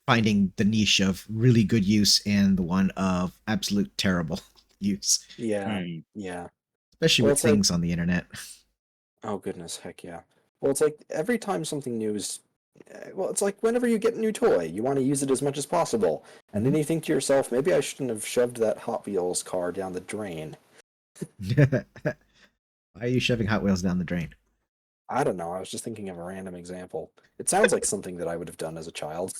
finding the niche of really good use and the one of absolute terrible use, yeah, Hmm. yeah. especially Well, with it's like, things on the internet. oh goodness, heck yeah. Well, it's like every time something new is, well, it's like whenever you get a new toy, you want to use it as much as possible, and then Mhm. you think to yourself, maybe I shouldn't have shoved that Hot Wheels car down the drain. Why are you shoving Hot Wheels down the drain? I don't know. I was just thinking of a random example. It sounds like something that I would have done as a child.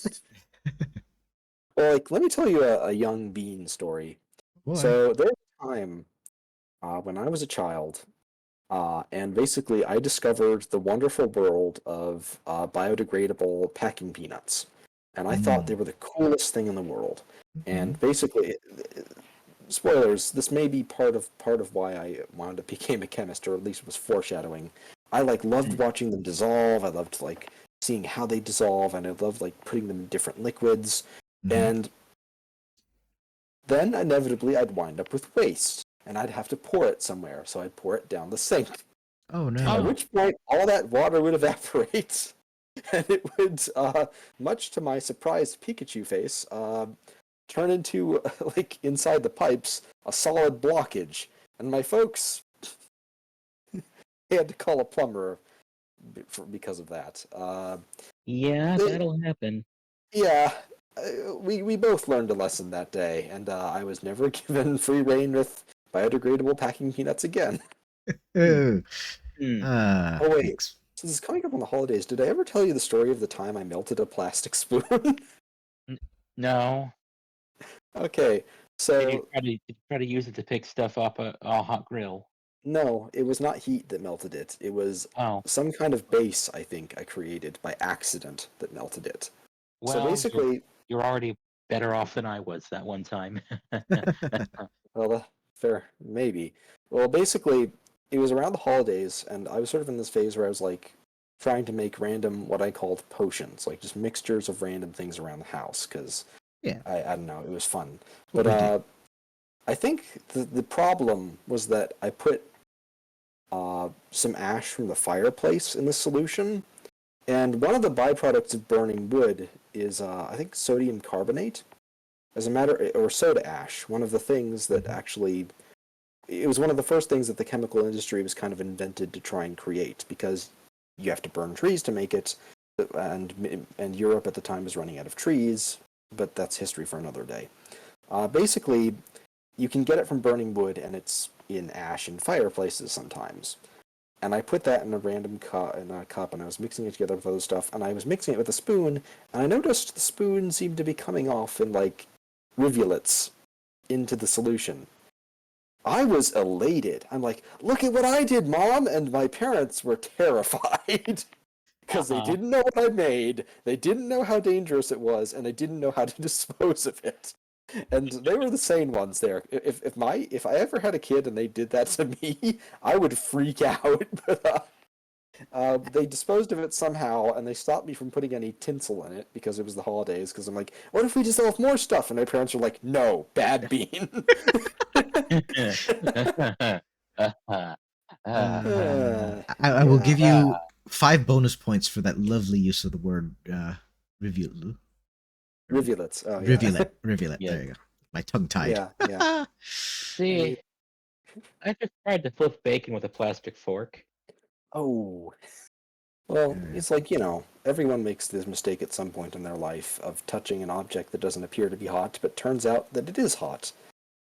Well, like, let me tell you a young Bean story. Boy. So there was a time when I was a child, and basically I discovered the wonderful world of biodegradable packing peanuts, and I thought they Mm. were the coolest thing in the world. Mhm. And basically, spoilers, this may be part of why I wound up became a chemist, or at least was foreshadowing. I like loved Hmm. watching them dissolve. I loved like seeing how they dissolve, and I loved like putting them in different liquids. Mhm. And then inevitably I'd wind up with waste, and I'd have to pour it somewhere. So I'd pour it down the sink. Oh At no. Oh. which point all that water would evaporate, and it would, much to my surprised Pikachu face, turn into like inside the pipes a solid blockage. And my folks had to call a plumber because of that. Yeah, They, that'll happen. yeah, we both learned a lesson that day, and I was never given free rein with biodegradable packing peanuts again. Hmm. Oh. Hmm. Oh wait, Thanks. so this is coming up on the holidays. Did I ever tell you the story of the time I melted a plastic spoon? N- No. Okay, Did you so try to use it to pick stuff up a hot grill? no, it was not heat that melted it. It was Oh, some kind of base, I think, I created by accident that melted it. So well, basically, you're already better off than I was that one time. well, fair, maybe. Well, basically, it was around the holidays, and I was sort of in this phase where I was like trying to make random, what I called potions, like just mixtures of random things around the house, because Yeah, I don't know, it was fun. what But we do. I think the problem was that I put some ash from the fireplace in the solution. And one of the byproducts of burning wood is, I think, sodium carbonate. As a matter, or soda ash. One of the things that Mhm. actually, it was one of the first things that the chemical industry was kind of invented to try and create because you have to burn trees to make it, and Europe at the time was running out of trees. But that's history for another day. Basically, you can get it from burning wood, and it's in ash in fireplaces sometimes. And I put that in a random cup, and I was mixing it together with other stuff, and I was mixing it with a spoon, and I noticed the spoon seemed to be coming off in like rivulets into the solution. I was elated. I'm like, look at what I did, Mom! And my parents were terrified because they Uh-huh. didn't know what I made, they didn't know how dangerous it was, and they didn't know how to dispose of it. And they were the sane ones there. If I ever had a kid and they did that to me, I would freak out. But they disposed of it somehow, and they stopped me from putting any tinsel in it because it was the holidays. Because I'm like, what if we dissolve more stuff? And my parents were like, no, bad bean. Uh, uh, I will yeah, give you 5 bonus points for that lovely use of the word rivulet. rivulets. Oh yeah, Rivulet. Yes. There you go. My tongue tied. yeah, yeah. See, I just tried to flip bacon with a plastic fork. Oh, well, Uh, it's like, everyone makes this mistake at some point in their life of touching an object that doesn't appear to be hot, but turns out that it is hot.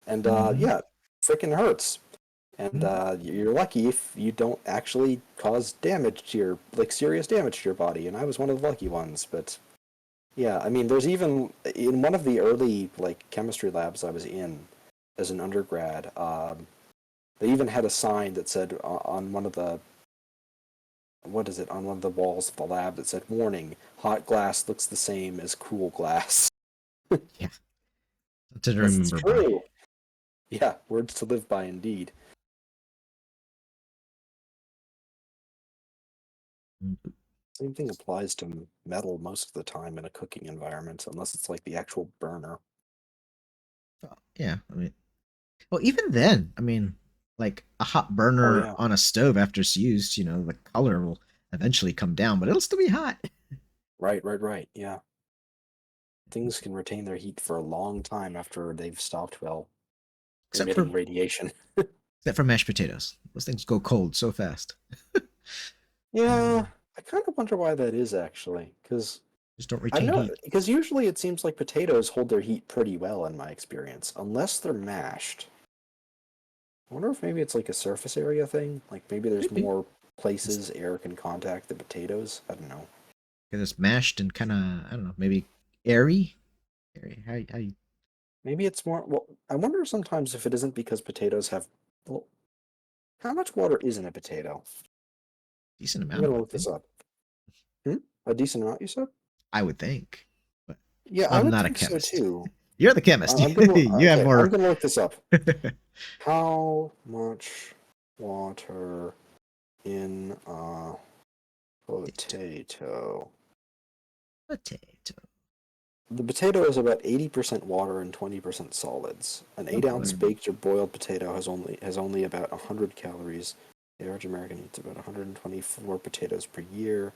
And mhm. yeah, freaking hurts. And Mhm. you're lucky if you don't actually cause damage to like serious damage to your body. And I was one of the lucky ones. But yeah, I mean, there's even in one of the early like chemistry labs I was in as an undergrad, they even had a sign that said on one of the what is it on one of the walls of the lab that said, "Warning: hot glass looks the same as cool glass." Yeah, something to Because it's remember by. true. Yeah, words to live by indeed. Same thing applies to metal most of the time in a cooking environment, unless it's like the actual burner. Yeah, I mean, well, even then, I mean, like a hot Oh burner yeah, on a stove after it's used, the color will eventually come down, but it'll still be hot. right. Yeah, things can retain their heat for a long time after they've stopped, well, Except for emitting radiation. except for mashed potatoes. Those things go cold so fast. Yeah, I kind of wonder why that is actually, because Just don't I retain know heat. because usually it seems like potatoes hold their heat pretty well in my experience, unless they're mashed. I wonder if maybe it's like a surface area thing. Like maybe there's Could be. more It's places air can contact the potatoes. I don't know. because it's mashed and kind of, I don't know, maybe airy. Airy. How Maybe it's more. Well, I wonder sometimes if it isn't because potatoes have. Well, how much water is in a potato? decent I'm amount, I gonna would look this think. up. Hmm? A decent amount, you said? I would think, but Yeah, I I'm would not a think so chemist. too. You're the chemist. I'm gonna. You have Okay, I'm more. gonna look this up. How much water in a potato? Potato. The potato is about 80% water and 20% solids. An Oh 8-ounce boy, baked or boiled potato has only about 100 calories. The average American eats about 124 potatoes per year.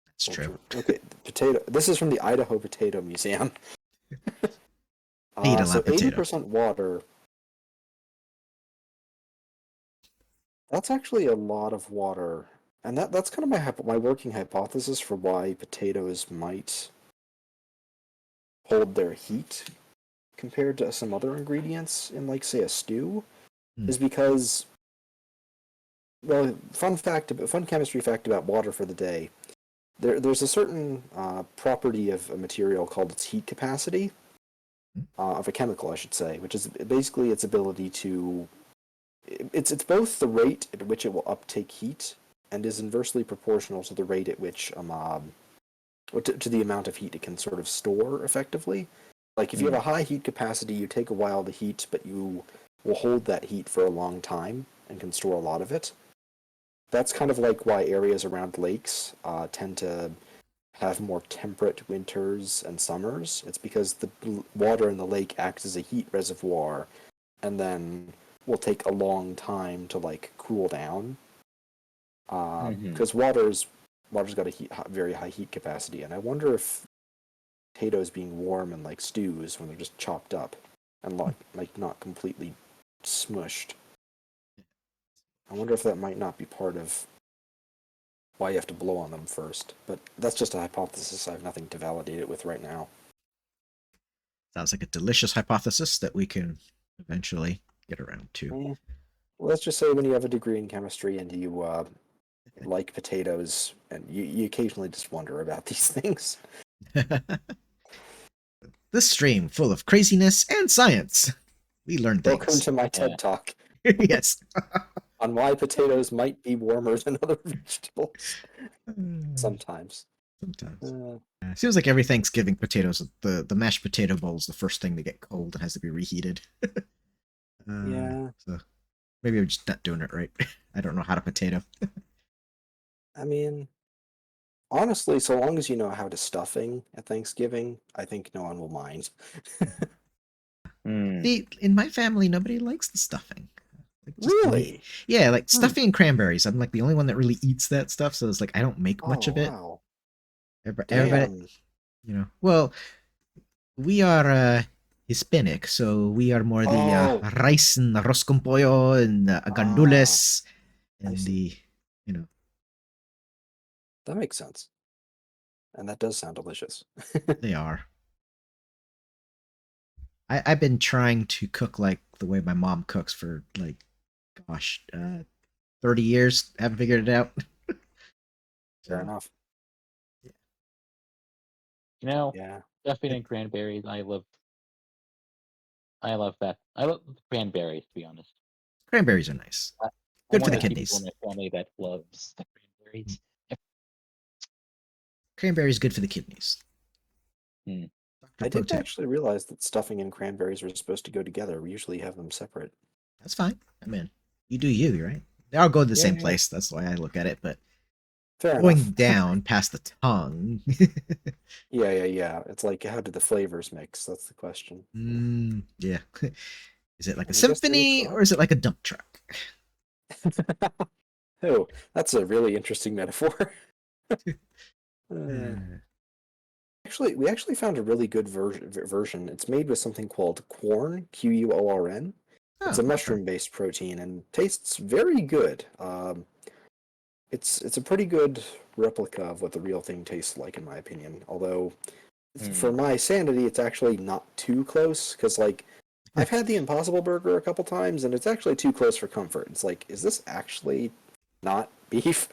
that's true. Okay, potato. This is from the Idaho Potato Museum. I eat a lot So of potato. 80% water. That's actually a lot of water, and that's kind of my working hypothesis for why potatoes might hold their heat compared to some other ingredients in, like, say, a stew, Hmm. is because, well, fun chemistry fact about water for the day. There's a certain property of a material called its heat capacity, of a chemical, I should say, which is basically its ability to. It's both the rate at which it will uptake heat and is inversely proportional to the rate at which or to the amount of heat it can sort of store effectively. Like if you have Hmm. a high heat capacity, you take a while to heat, but you will hold that heat for a long time and can store a lot of it. That's kind of like why areas around lakes tend to have more temperate winters and summers. It's because the water in the lake acts as a heat reservoir and then will take a long time to like cool down. Hmm. Because water's got a very high heat capacity, and I wonder if potatoes being warm in like stews when they're just chopped up and like not completely smushed. I wonder if that might not be part of why you have to blow on them first. But that's just a hypothesis. I have nothing to validate it with right now. Sounds like a delicious hypothesis that we can eventually get around to. Well, let's just say when you have a degree in chemistry and you like potatoes, and you occasionally just wonder about these things. This stream full of craziness and science. We learn Welcome things. to my Yeah. TED Talk Yes. on why potatoes might be warmer than other vegetables. Sometimes. Sometimes. Uh, Seems like every Thanksgiving potatoes, the mashed potato bowl is the first thing to get cold and has to be reheated. yeah, So maybe I'm just not doing it right. I don't know how to potato. I mean, honestly, so long as you know how to stuffing at Thanksgiving, I think no one will mind. Hmm. See, in my family, nobody likes the stuffing. Like just me. Really? Yeah, like Hmm. stuffing and cranberries. I'm like the only one that really eats that stuff, so it's like I don't make much Oh, of it. wow. Everybody, Damn. well, we are Hispanic, so we are more the Oh, rice and arroz con pollo and ah, gandules I and see. the, you know, That makes sense. And that does sound delicious. they are. I've been trying to cook like the way my mom cooks for like, gosh, 30 years. Haven't figured it out. Fair So, enough. You know, Yeah. stuffing it, and cranberries. I love that. I love cranberries, to be honest. cranberries are nice. I, I'm Good for one the of the few people in kidneys. my family that loves the cranberries. Cranberries good for the kidneys. Hmm. Dr. I didn't Protein. actually realize that stuffing and cranberries are supposed to go together. We usually have them separate. That's fine. I mean, you do you, right? They all go to the Yeah, same yeah, yeah. place. That's the way I look at it. But Fair going enough. down past the tongue. Yeah. It's like, how do the flavors mix? That's the question. Yeah. Is it like a And I guess they symphony or is it tried. like a dump truck? Oh, that's a really interesting metaphor. Uh, Uh, we actually found a really good version. It's made with something called Quorn, Quorn. It's oh, a popcorn. mushroom-based protein and tastes very good. It's a pretty good replica of what the real thing tastes like, in my opinion. Although, for Hmm. my sanity, it's actually not too close because, like, I've had the Impossible Burger a couple times, and it's actually too close for comfort. It's like, is this actually not beef?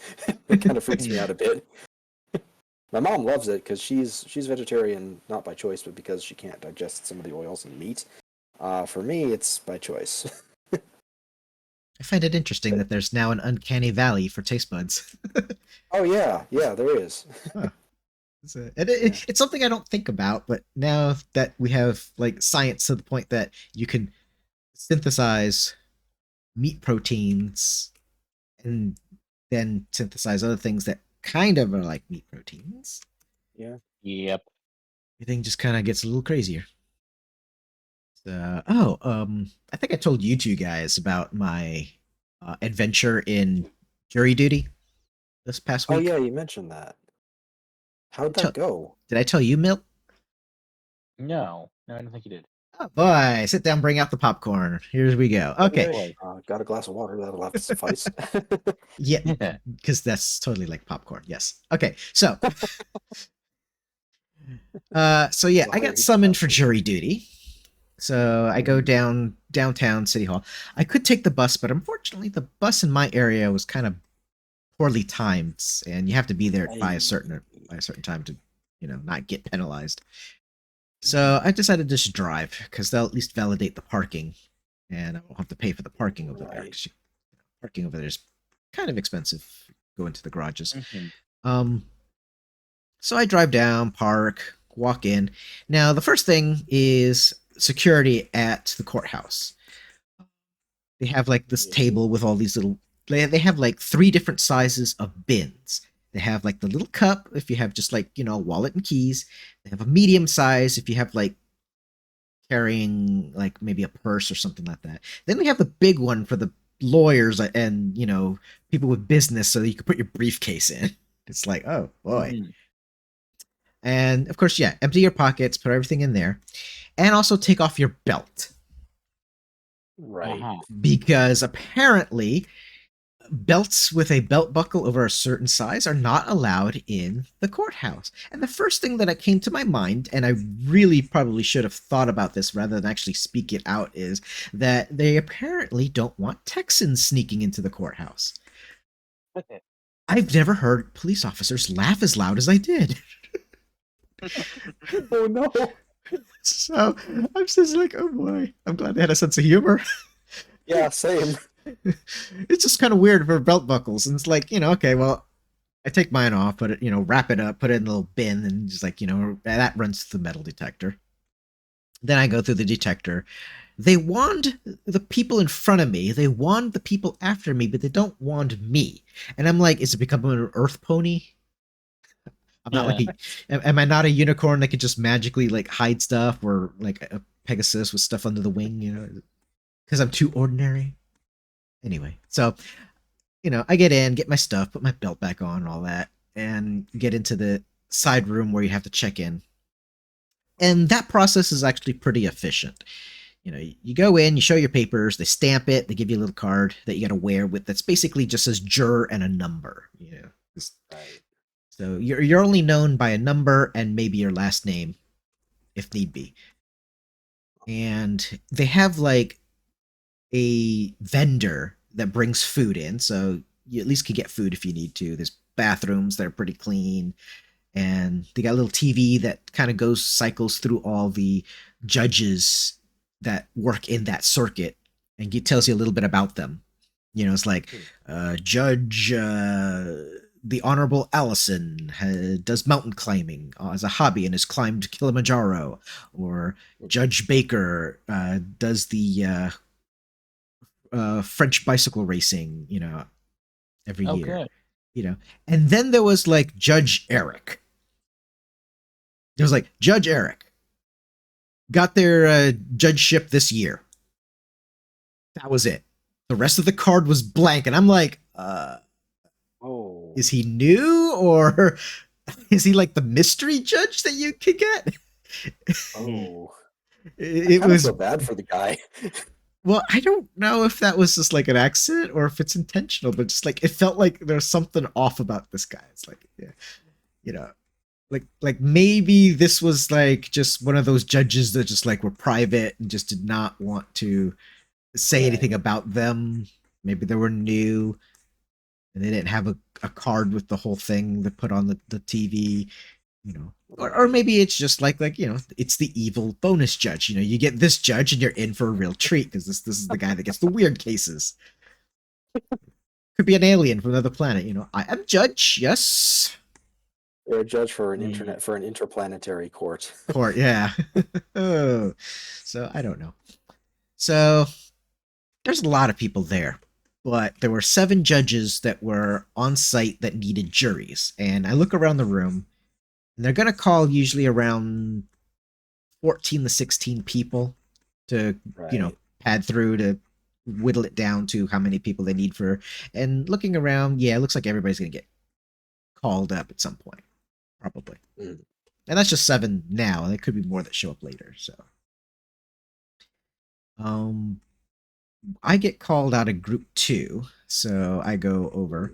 It kind of freaks me Hmm. out a bit. My mom loves it because she's vegetarian, not by choice, but because she can't digest some of the oils in meat. For me, it's by choice. I find it interesting But that there's now an uncanny valley for taste buds. oh yeah, there is. Huh. Yeah. It's something I don't think about, but now that we have like science to the point that you can synthesize meat proteins and then synthesize other things that kind of are like meat proteins, Yeah. Yep. everything just kind of gets a little crazier. Oh, I think I told you two guys about my adventure in jury duty this past Oh week. yeah, you mentioned that. How'd Tell, that go? did I tell you, Milt? No, I don't think you did. Oh boy, sit down, bring out the popcorn. Here we go. Oh Okay, boy. Got a glass of water. That'll have to suffice. yeah, because that's totally like popcorn. Yes. Okay, so yeah, There's a I higher got heat summoned for capacity. jury duty. So I go Mhm. downtown City Hall. I could take the bus, but unfortunately, the bus in my area was kind of poorly timed, and you have to be there Hey. by a certain time to, not get penalized. So Mhm. I decided to just drive because they'll at least validate the parking, and I won't have to pay for the parking over there Right. because parking over there is kind of expensive. Go into the garages. Mhm. Um, so I drive down, park, walk in. Now the first thing is security at the courthouse. They have like this Yeah. table with all these little. They have like three different sizes of bins. They have like the little cup if you have just like a wallet and keys. They have a medium size if you have like carrying like maybe a purse or something like that. Then we have the big one for the lawyers and people with business, so that you can put your briefcase in. It's like, oh boy. Mhm. And of course, yeah, empty your pockets, put everything in there, and also take off your belt Right. Uh-huh. because apparently belts with a belt buckle over a certain size are not allowed in the courthouse. And the first thing that came to my mind, and I really probably should have thought about this rather than actually speak it out, is that they apparently don't want Texans sneaking into the courthouse. Okay. I've never heard police officers laugh as loud as I did. Oh no. So I'm just like, oh boy, I'm glad they had a sense of humor. Yeah, same. It's just kind of weird for belt buckles. And it's like, okay, well, I take mine off, put it, wrap it up, put it in a little bin, and just like, that runs through the metal detector. Then I go through the detector. They wand the people in front of me. They wand the people after me, but they don't wand me. And I'm like, is it becoming an earth pony? I'm not like Yeah. am I not a unicorn that could just magically like hide stuff or like a Pegasus with stuff under the wing, because I'm too ordinary. Anyway, so I get in, get my stuff, put my belt back on, and all that, and get into the side room where you have to check in. And that process is actually pretty efficient. You go in, you show your papers, they stamp it, they give you a little card that you got to wear with that's basically just says juror and a number. Right. So you're only known by a number and maybe your last name if need be. And they have like a vendor that brings food in, so you at least can get food if you need to. There's bathrooms that are pretty clean, and they got a little TV that kind of goes cycles through all the judges that work in that circuit and tells you a little bit about them. It's like Hmm. Judge the Honorable Allison does mountain climbing as a hobby and has climbed Kilimanjaro, or Judge Baker does the French bicycle racing, every Oh, year. good. you know. And then there was like Judge Eric. It was like Judge Eric got their judgeship this year. That was it. The rest of the card was blank, and I'm like, Oh. is he new or is he like the mystery judge that you could get? Oh. I It kind of was feel bad for the guy. well, I don't know if that was just like an accident or if it's intentional, but just like it felt like there's something off about this guy. It's like, yeah, you know, like maybe this was like just one of those judges that just like were private and just did not want to say anything Right. about them. Maybe they were new and they didn't have a card with the whole thing to put on the TV, you know. Or Right. maybe it's just like you know, it's the evil bonus judge. You know, you get this judge and you're in for a real treat because this is the guy that gets the weird cases. Could be an alien from another planet. You know, I am judge. Yes, Or a judge for an Mm. interplanetary court. court. Yeah. Oh, so I don't know. So there's a lot of people there, but there were 7 judges that were on site that needed juries. And I look around the room, and they're gonna call usually around 14 to 16 people to you know Right. pad through to whittle it down to how many people they need for. And looking around, yeah, it looks like everybody's gonna get called up at some point, probably. Mm. And that's just 7 now. There could be more that show up later. So, um, I get called out of group 2, so I go over,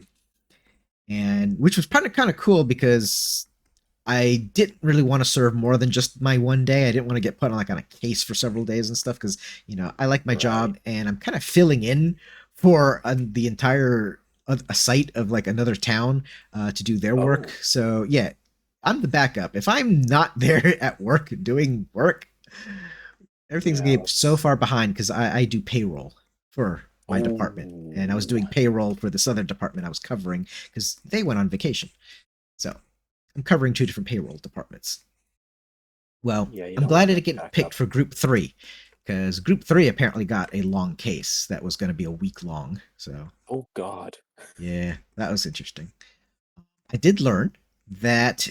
and which was kind of cool because I didn't really want to serve more than just my one day. I didn't want to get put on like on a case for several days and stuff because you know I like my Right. job and I'm kind of filling in for the entire a site of like another town to do their work. Oh. So yeah, I'm the backup. If I'm not there at work doing work, everything's gonna Yeah. get so far behind because I do payroll for my department, and I was Oh. doing payroll for this other department I was covering because they went on vacation. So I'm covering 2 different payroll departments. Well, Yeah, you I'm don't glad want I to didn't get back picked up. for group 3 because group 3 apparently got a long case that was going to be a week long. So Oh God. yeah, that was interesting. I did learn that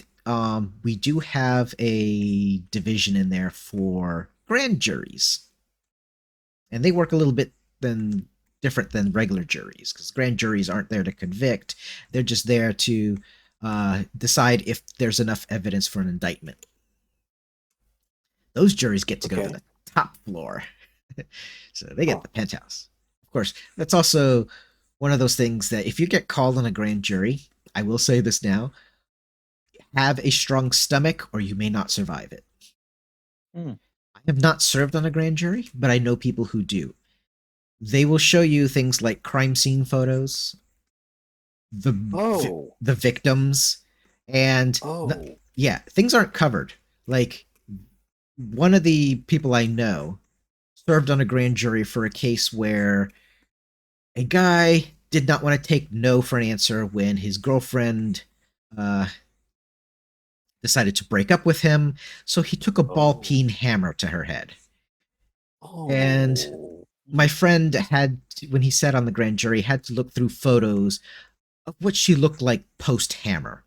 we do have a division in there for grand juries, and they work a little bit than different than regular juries because grand juries aren't there to convict; they're just there to decide if there's enough evidence for an indictment. Those juries get to go to Okay. the top floor, so they get Huh. the penthouse. Of course, that's also one of those things that if you get called on a grand jury, I will say this now: have a strong stomach, or you may not survive it. Mm. I have not served on a grand jury, but I know people who do. They will show you things like crime scene photos, the Oh. the victims, and Oh. yeah, things aren't covered. Like one of the people I know served on a grand jury for a case where a guy did not want to take no for an answer when his girlfriend uh, decided to break up with him, so he took a ball Oh. peen hammer to her head. And Oh. my friend had, when he sat on the grand jury, had to look through photos of what she looked like post hammer.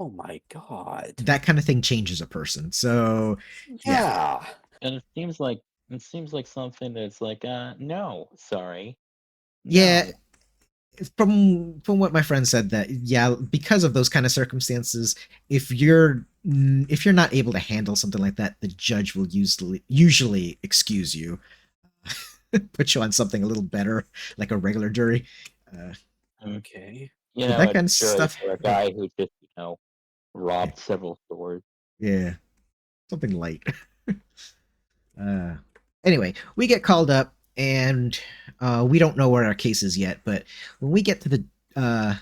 Oh my God. That kind of thing changes a person. So, yeah. Yeah. And it seems like something that's like, no, sorry, Yeah, no. from what my friend said, that yeah, because of those kind of circumstances, if you're not able to handle something like that, the judge will usually excuse you, put you on something a little better, like a regular jury. Uh, Mm. Okay. You so know, that a kind of jury stuff. for a Yeah, guy who just, yeah, robbed several stores. yeah, something light. Uh, anyway, we get called up, and we don't know where our case is yet. But when we get to the uh,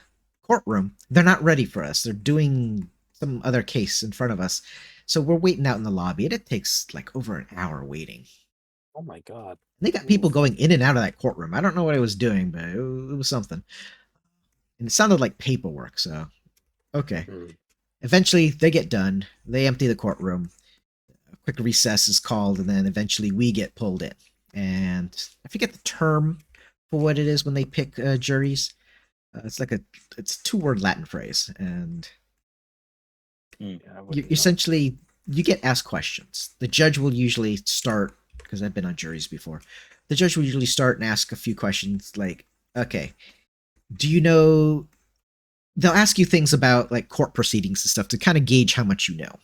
courtroom, they're not ready for us. They're doing some other case in front of us, so we're waiting out in the lobby, and it takes like over an hour waiting. Oh my God. And they got people Oof. going in and out of that courtroom. I don't know what I was doing, but it was something, and it sounded like paperwork. So okay. Mm. Eventually, they get done. They empty the courtroom. A quick recess is called, and then eventually we get pulled in. And I forget the term for what it is when they pick juries. It's like it's a 2-word Latin phrase, and Yeah, I you wouldn't know. essentially you get asked questions. The judge will usually start, because I've been on juries before. The judge will usually start and ask a few questions like, okay, do you know? They'll ask you things about like court proceedings and stuff to kind of gauge how much you know,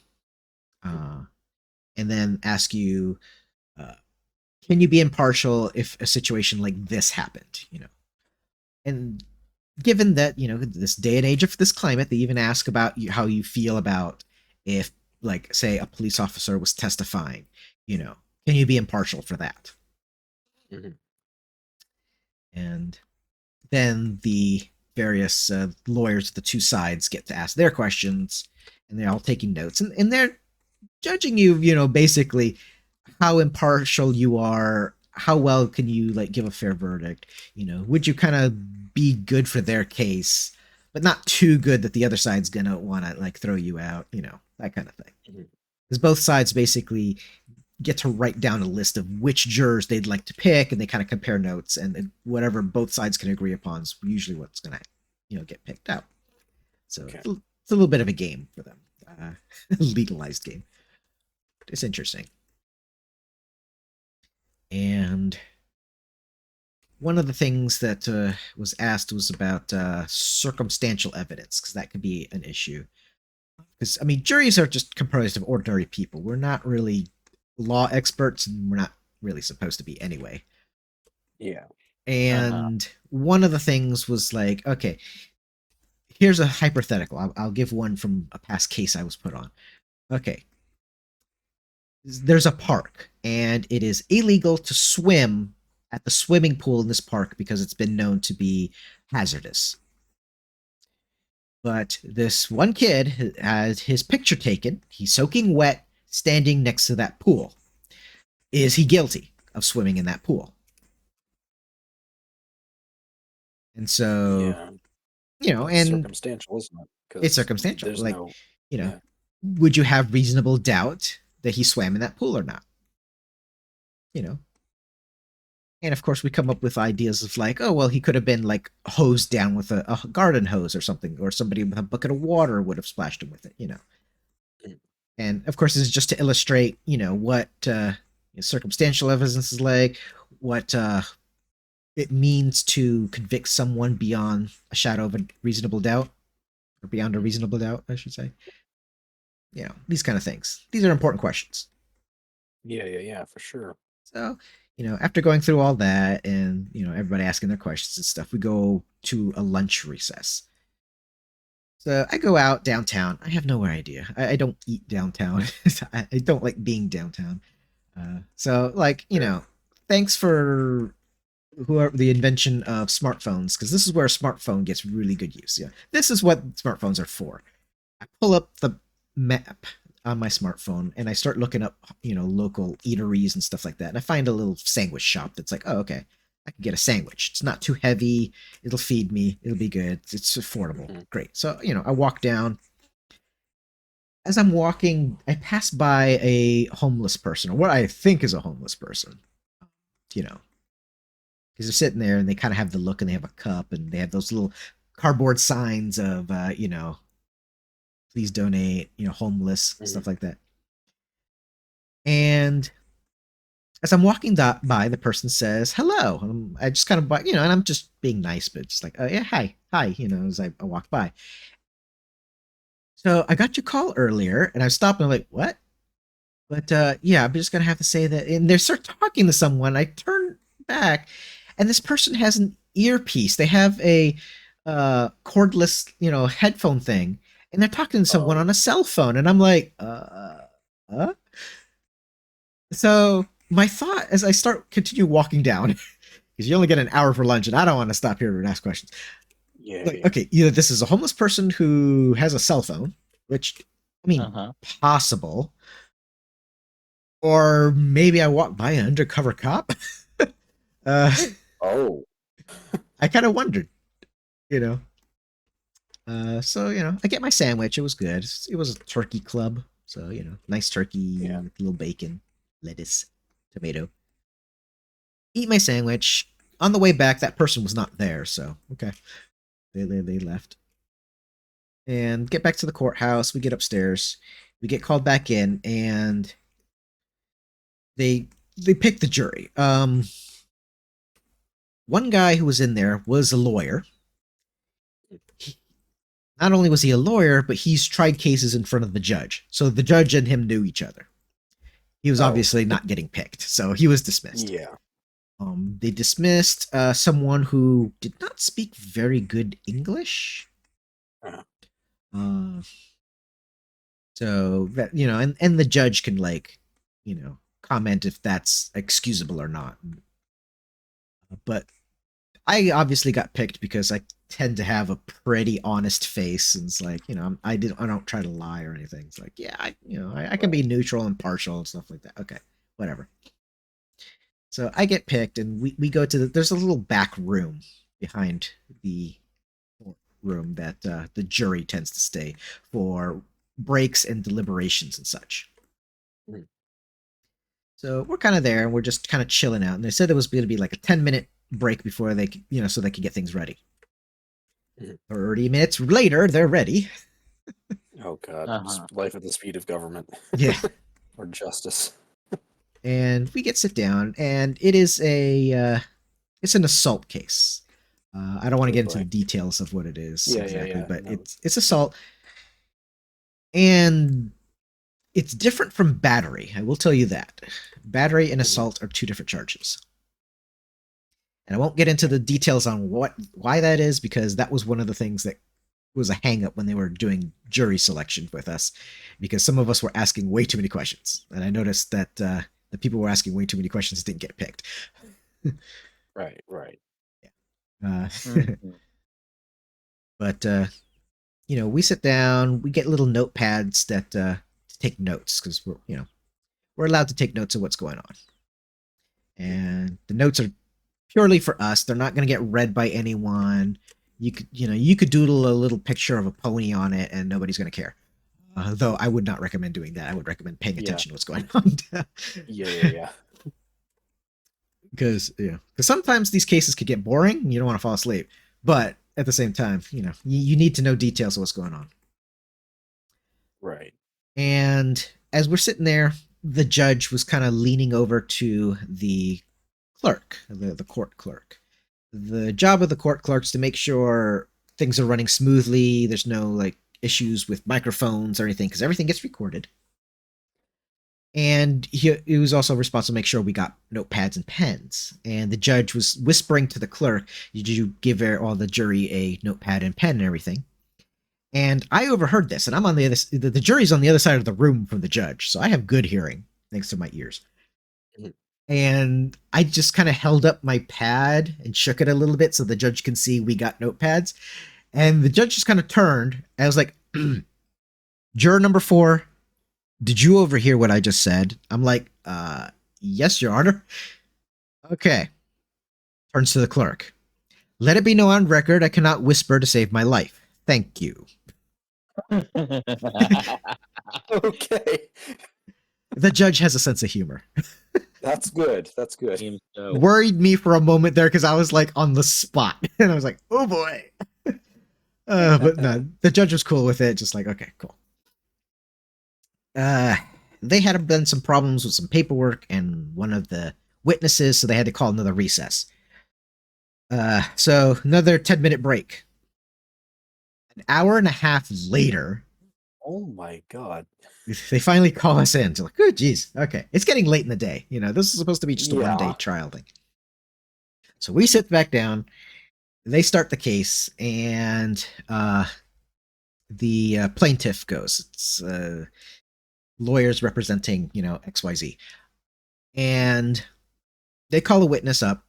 and then ask you, uh, can you be impartial if a situation like this happened? And given that this day and age of this climate, they even ask about how you feel about if, like, say, a police officer was testifying. Can you be impartial for that? Mhm. And then the various lawyers of the two sides get to ask their questions, and they're all taking notes, and they're judging you, basically how impartial you are, how well can you like give a fair verdict, would you kind of be good for their case, but not too good that the other side's gonna want to like throw you out, that kind of thing. Mhm. Because both sides basically get to write down a list of which jurors they'd like to pick, and they kind of compare notes, and whatever both sides can agree upon is usually what's gonna get picked out. So Okay. it's a little bit of a game for them, legalized game. It's interesting. And one of the things that was asked was about circumstantial evidence, because that could be an issue. Because, I mean, juries are just composed of ordinary people. We're not really law experts, and we're not really supposed to be anyway. Yeah. And one of the things was like, okay, here's a hypothetical. I'll give one from a past case I was put on. Okay. There's a park, and it is illegal to swim at the swimming pool in this park because it's been known to be hazardous. But this one kid has his picture taken. He's soaking wet, standing next to that pool. Is he guilty of swimming in that pool? And so, Yeah. It's and circumstantial, isn't it? it's Because circumstantial. there's Like, no. you know, Yeah. would you have reasonable doubt that he swam in that pool or not? You know, And of course, we come up with ideas of like, oh, well, he could have been like hosed down with a garden hose or something, or somebody with a bucket of water would have splashed him with it. Mm. And of course, this is just to illustrate, what circumstantial evidence is like, what it means to convict someone beyond a shadow of a reasonable doubt, or beyond a reasonable doubt, I should say. These kind of things. These are important questions. Yeah, for sure. So, after going through all that and, everybody asking their questions and stuff, we go to a lunch recess. So I go out downtown. I have no idea. I don't eat downtown. I don't like being downtown. So, like, Sure. thanks for whoever the invention of smartphones, because this is where a smartphone gets really good use. Yeah, this is what smartphones are for. I pull up the map on my smartphone and I start looking up, local eateries and stuff like that. And I find a little sandwich shop that's like, oh, okay, I can get a sandwich. It's not too heavy. It'll feed me. It'll be good. It's affordable. Mhm. Great. So, I walk down. As I'm walking, I pass by a homeless person, or what I think is a homeless person, you know, because they're sitting there and they kind of have the look and they have a cup and they have those little cardboard signs of, please donate, homeless, Mhm. stuff like that. And as I'm walking by, the person says hello. And I just kind of, and I'm just being nice, but just like, oh, yeah, hi, as I walk by. So I got your call earlier, and I stopped and I'm like, what? But yeah, I'm just going to have to say that. And they start talking to someone. I turn back, and this person has an earpiece. They have a cordless, headphone thing, and they're talking to someone Oh. on a cell phone. And I'm like, So my thought as I continue walking down, because you only get an hour for lunch, and I don't want to stop here and ask questions. Like, Yeah. okay, either this is a homeless person who has a cell phone, which I mean, possible, or maybe I walk by an undercover cop. uh, Oh. I kind of wondered, you know. So I get my sandwich. It was good. It was a turkey club, so nice turkey Yeah. with a little bacon, lettuce, tomato. Eat my sandwich. On the way back, that person was not there, so okay. They left. And get back to the courthouse. We get upstairs. We get called back in, and they pick the jury. One guy who was in there was a lawyer. Not only was he a lawyer, but he's tried cases in front of the judge. So the judge and him knew each other. He was obviously not getting picked, so he was dismissed. Yeah. They dismissed someone who did not speak very good English. Uh-huh. So that, you know, and the judge can, like, you know, comment if that's excusable or not. But I obviously got picked because I tend to have a pretty honest face, and it's like, you know, I don't try to lie or anything. It's like, yeah, I can be neutral and partial and stuff like that. Okay, whatever. So I get picked, and we go to there's a little back room behind the room that the jury tends to stay for breaks and deliberations and such. Mm. So we're kind of there, and we're just kind of chilling out. And they said it was going to be like a 10-minute break before they, you know, so they could get things ready. 30 minutes later, they're ready. Oh God! Uh-huh. Life at the speed of government. Yeah. Or justice. And we get sit down, and it is it's an assault case. I don't want to get into the details of what it is exactly, but no. It's assault, and it's different from battery. I will tell you that battery and assault are two different charges. And I won't get into the details on why that is, because that was one of the things that was a hang up when they were doing jury selection with us, because some of us were asking way too many questions. And I noticed that the people were asking way too many questions didn't get picked. Right. Yeah. Mm-hmm. But, you know, we sit down, we get little notepads that to take notes, because we're allowed to take notes of what's going on. And the notes are purely for us. They're not going to get read by anyone. You could doodle a little picture of a pony on it, and nobody's going to care. Though I would not recommend doing that. I would recommend paying attention to what's going on. Yeah. Because sometimes these cases could get boring, and you don't want to fall asleep. But at the same time, you need to know details of what's going on. Right. And as we're sitting there, the judge was kind of leaning over to the clerk, the court clerk. The job of the court clerk is to make sure things are running smoothly. There's no like issues with microphones or anything, because everything gets recorded. And he was also responsible to make sure we got notepads and pens. And the judge was whispering to the clerk, "Did you give all the jury a notepad and pen and everything?" And I overheard this, and I'm on the jury's on the other side of the room from the judge, so I have good hearing thanks to my ears. And I just kind of held up my pad and shook it a little bit so the judge can see we got notepads. And the judge just kind of turned, and I was like, "Juror number 4, did you overhear what I just said?" I'm like, "Yes, Your Honor." "Okay." Turns to the clerk. "Let it be known on record I cannot whisper to save my life. Thank you." Okay. The judge has a sense of humor. That's good. So. Worried me for a moment there, because I was like on the spot. And I was like, oh boy. But no, the judge was cool with it. Just like, okay, cool. They had been some problems with some paperwork and one of the witnesses, so they had to call another recess. So another 10-minute break. An hour and a half later. Oh my God. They finally call us in. So like, oh geez, okay. It's getting late in the day. This is supposed to be just a one-day trial thing. So we sit back down. They start the case, and the plaintiff goes. It's lawyers representing, XYZ. And they call a witness up,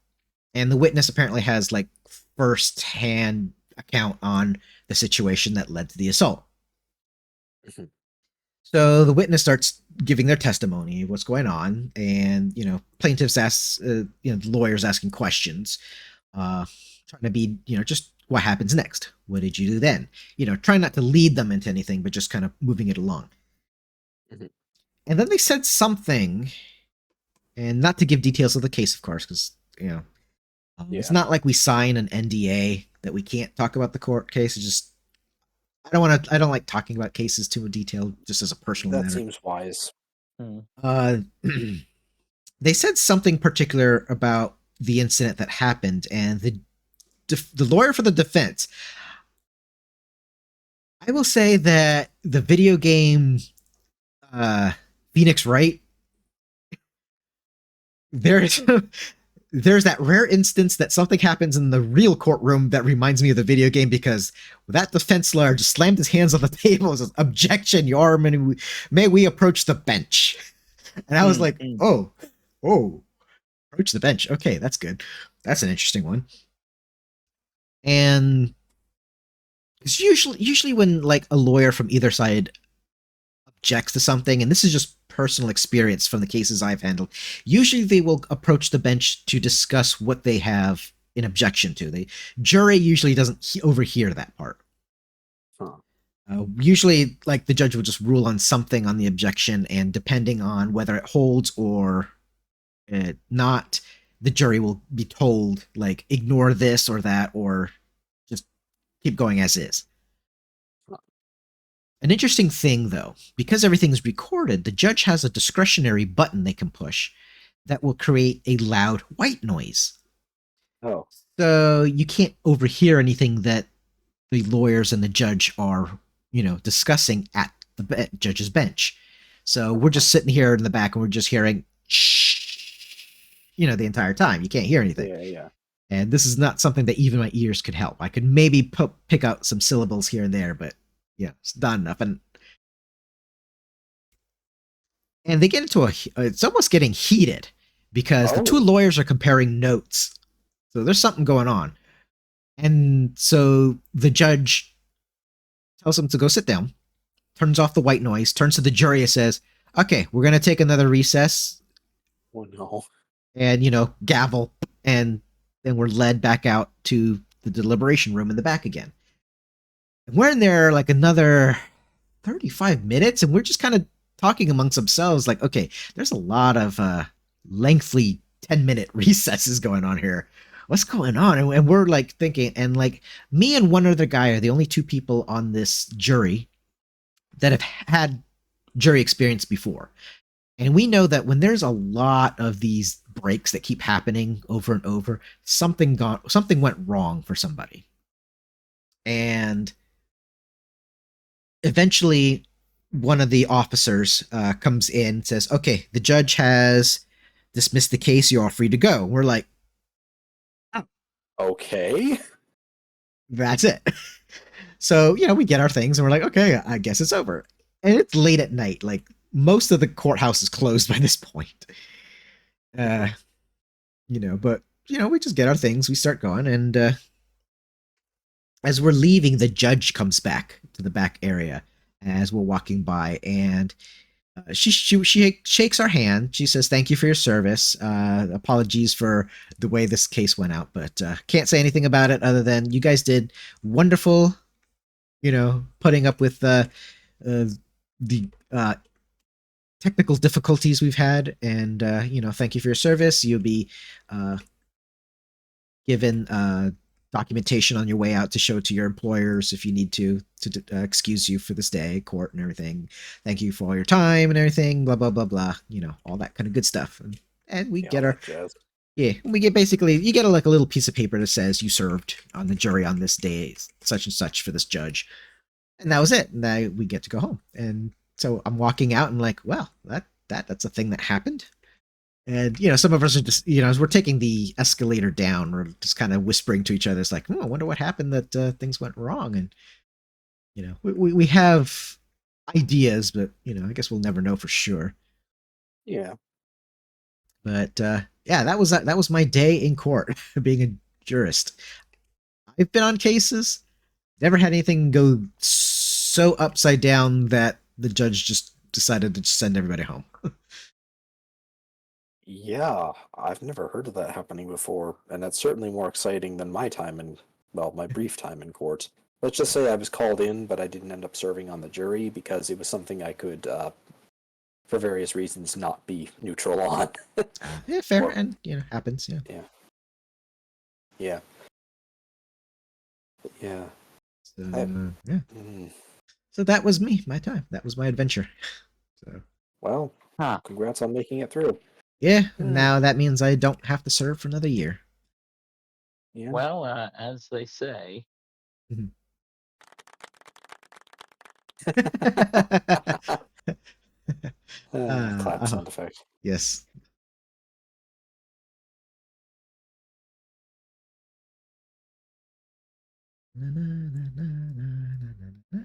and the witness apparently has like first-hand account on the situation that led to the assault. So the witness starts giving their testimony, what's going on, and plaintiffs asks, the lawyers asking questions, trying to be, just what happens next? What did you do then? Trying not to lead them into anything, but just kind of moving it along. And then they said something, and not to give details of the case, of course, because It's Yeah. not like we sign an NDA that we can't talk about the court case. It's just I don't like talking about cases too in detail, just as a personal That matter. seems wise. Uh, they said something particular about the incident that happened, and the lawyer for the defense. I will say that the video game Phoenix Wright, there's there's that rare instance that something happens in the real courtroom that reminds me of the video game, because that defense lawyer just slammed his hands on the table and says, "Objection, Your Honor, may we approach the bench?" And I was like, oh, approach the bench. Okay, that's good. That's an interesting one. And it's usually when like a lawyer from either side objects to something, and this is just personal experience from the cases I've handled, usually they will approach the bench to discuss what they have an objection to. The jury usually doesn't overhear that part. Huh. Usually, like the judge will just rule on something on the objection, and depending on whether it holds or not, the jury will be told like ignore this or that, or just keep going as is. An interesting thing, though, because everything's recorded, the judge has a discretionary button they can push that will create a loud white noise. Oh. So you can't overhear anything that the lawyers and the judge are, discussing at the judge's bench. So we're just sitting here in the back and we're just hearing shh, the entire time. You can't hear anything. Yeah. And this is not something that even my ears could help. I could maybe pick out some syllables here and there, but yeah, it's not enough. And they get into it's almost getting heated because the two lawyers are comparing notes. So there's something going on. And so the judge tells them to go sit down, turns off the white noise, turns to the jury and says, "Okay, we're going to take another recess." Oh, no. And, gavel. And then we're led back out to the deliberation room in the back again. And we're in there like another 35 minutes, and we're just kind of talking amongst themselves like, okay, there's a lot of lengthy 10-minute recesses going on here. What's going on? And we're like thinking, and like me and one other guy are the only two people on this jury that have had jury experience before. And we know that when there's a lot of these breaks that keep happening over and over, something went wrong for somebody. And eventually one of the officers comes in and says, "Okay, the judge has dismissed the case. You're all free to go." We're like, "Oh, okay, that's it." So, we get our things and we're like, "Okay, I guess it's over." And it's late at night. Like most of the courthouse is closed by this point. But we just get our things. We start going, and as we're leaving, the judge comes back to the back area as we're walking by, and she shakes our hand. She says, "Thank you for your service. Apologies for the way this case went out, but can't say anything about it other than you guys did wonderful. Putting up with the technical difficulties we've had, and thank you for your service. You'll be given documentation on your way out to show to your employers if you need to excuse you for this day, court and everything. Thank you for all your time and everything, blah, blah, blah, blah. All that kind of good stuff. And we get our, jazz. yeah, we get basically, you get a little piece of paper that says you served on the jury on this day, such and such for this judge. And that was it. And now we get to go home. And so I'm walking out and like, well, that's a thing that happened. And, some of us are just, as we're taking the escalator down, we're just kind of whispering to each other. It's like, I wonder what happened that things went wrong. And, we have ideas, but, I guess we'll never know for sure. Yeah. But, yeah, that was my day in court, being a jurist. I've been on cases, never had anything go so upside down that the judge just decided to send everybody home. Yeah, I've never heard of that happening before, and that's certainly more exciting than my brief time in court. Let's just say I was called in, but I didn't end up serving on the jury because it was something I could, for various reasons, not be neutral on. Yeah, fair, Or- and happens. Yeah. Yeah. Yeah. But yeah. So I, yeah. mm, So that was me, my time. That was my adventure. So well, Huh. congrats on making it through. yeah, Mm, now that means I don't have to serve for another year. yeah. Well, as they say, Clap oh, sound effect. yes. Na, na, na, na, na, na, na, na.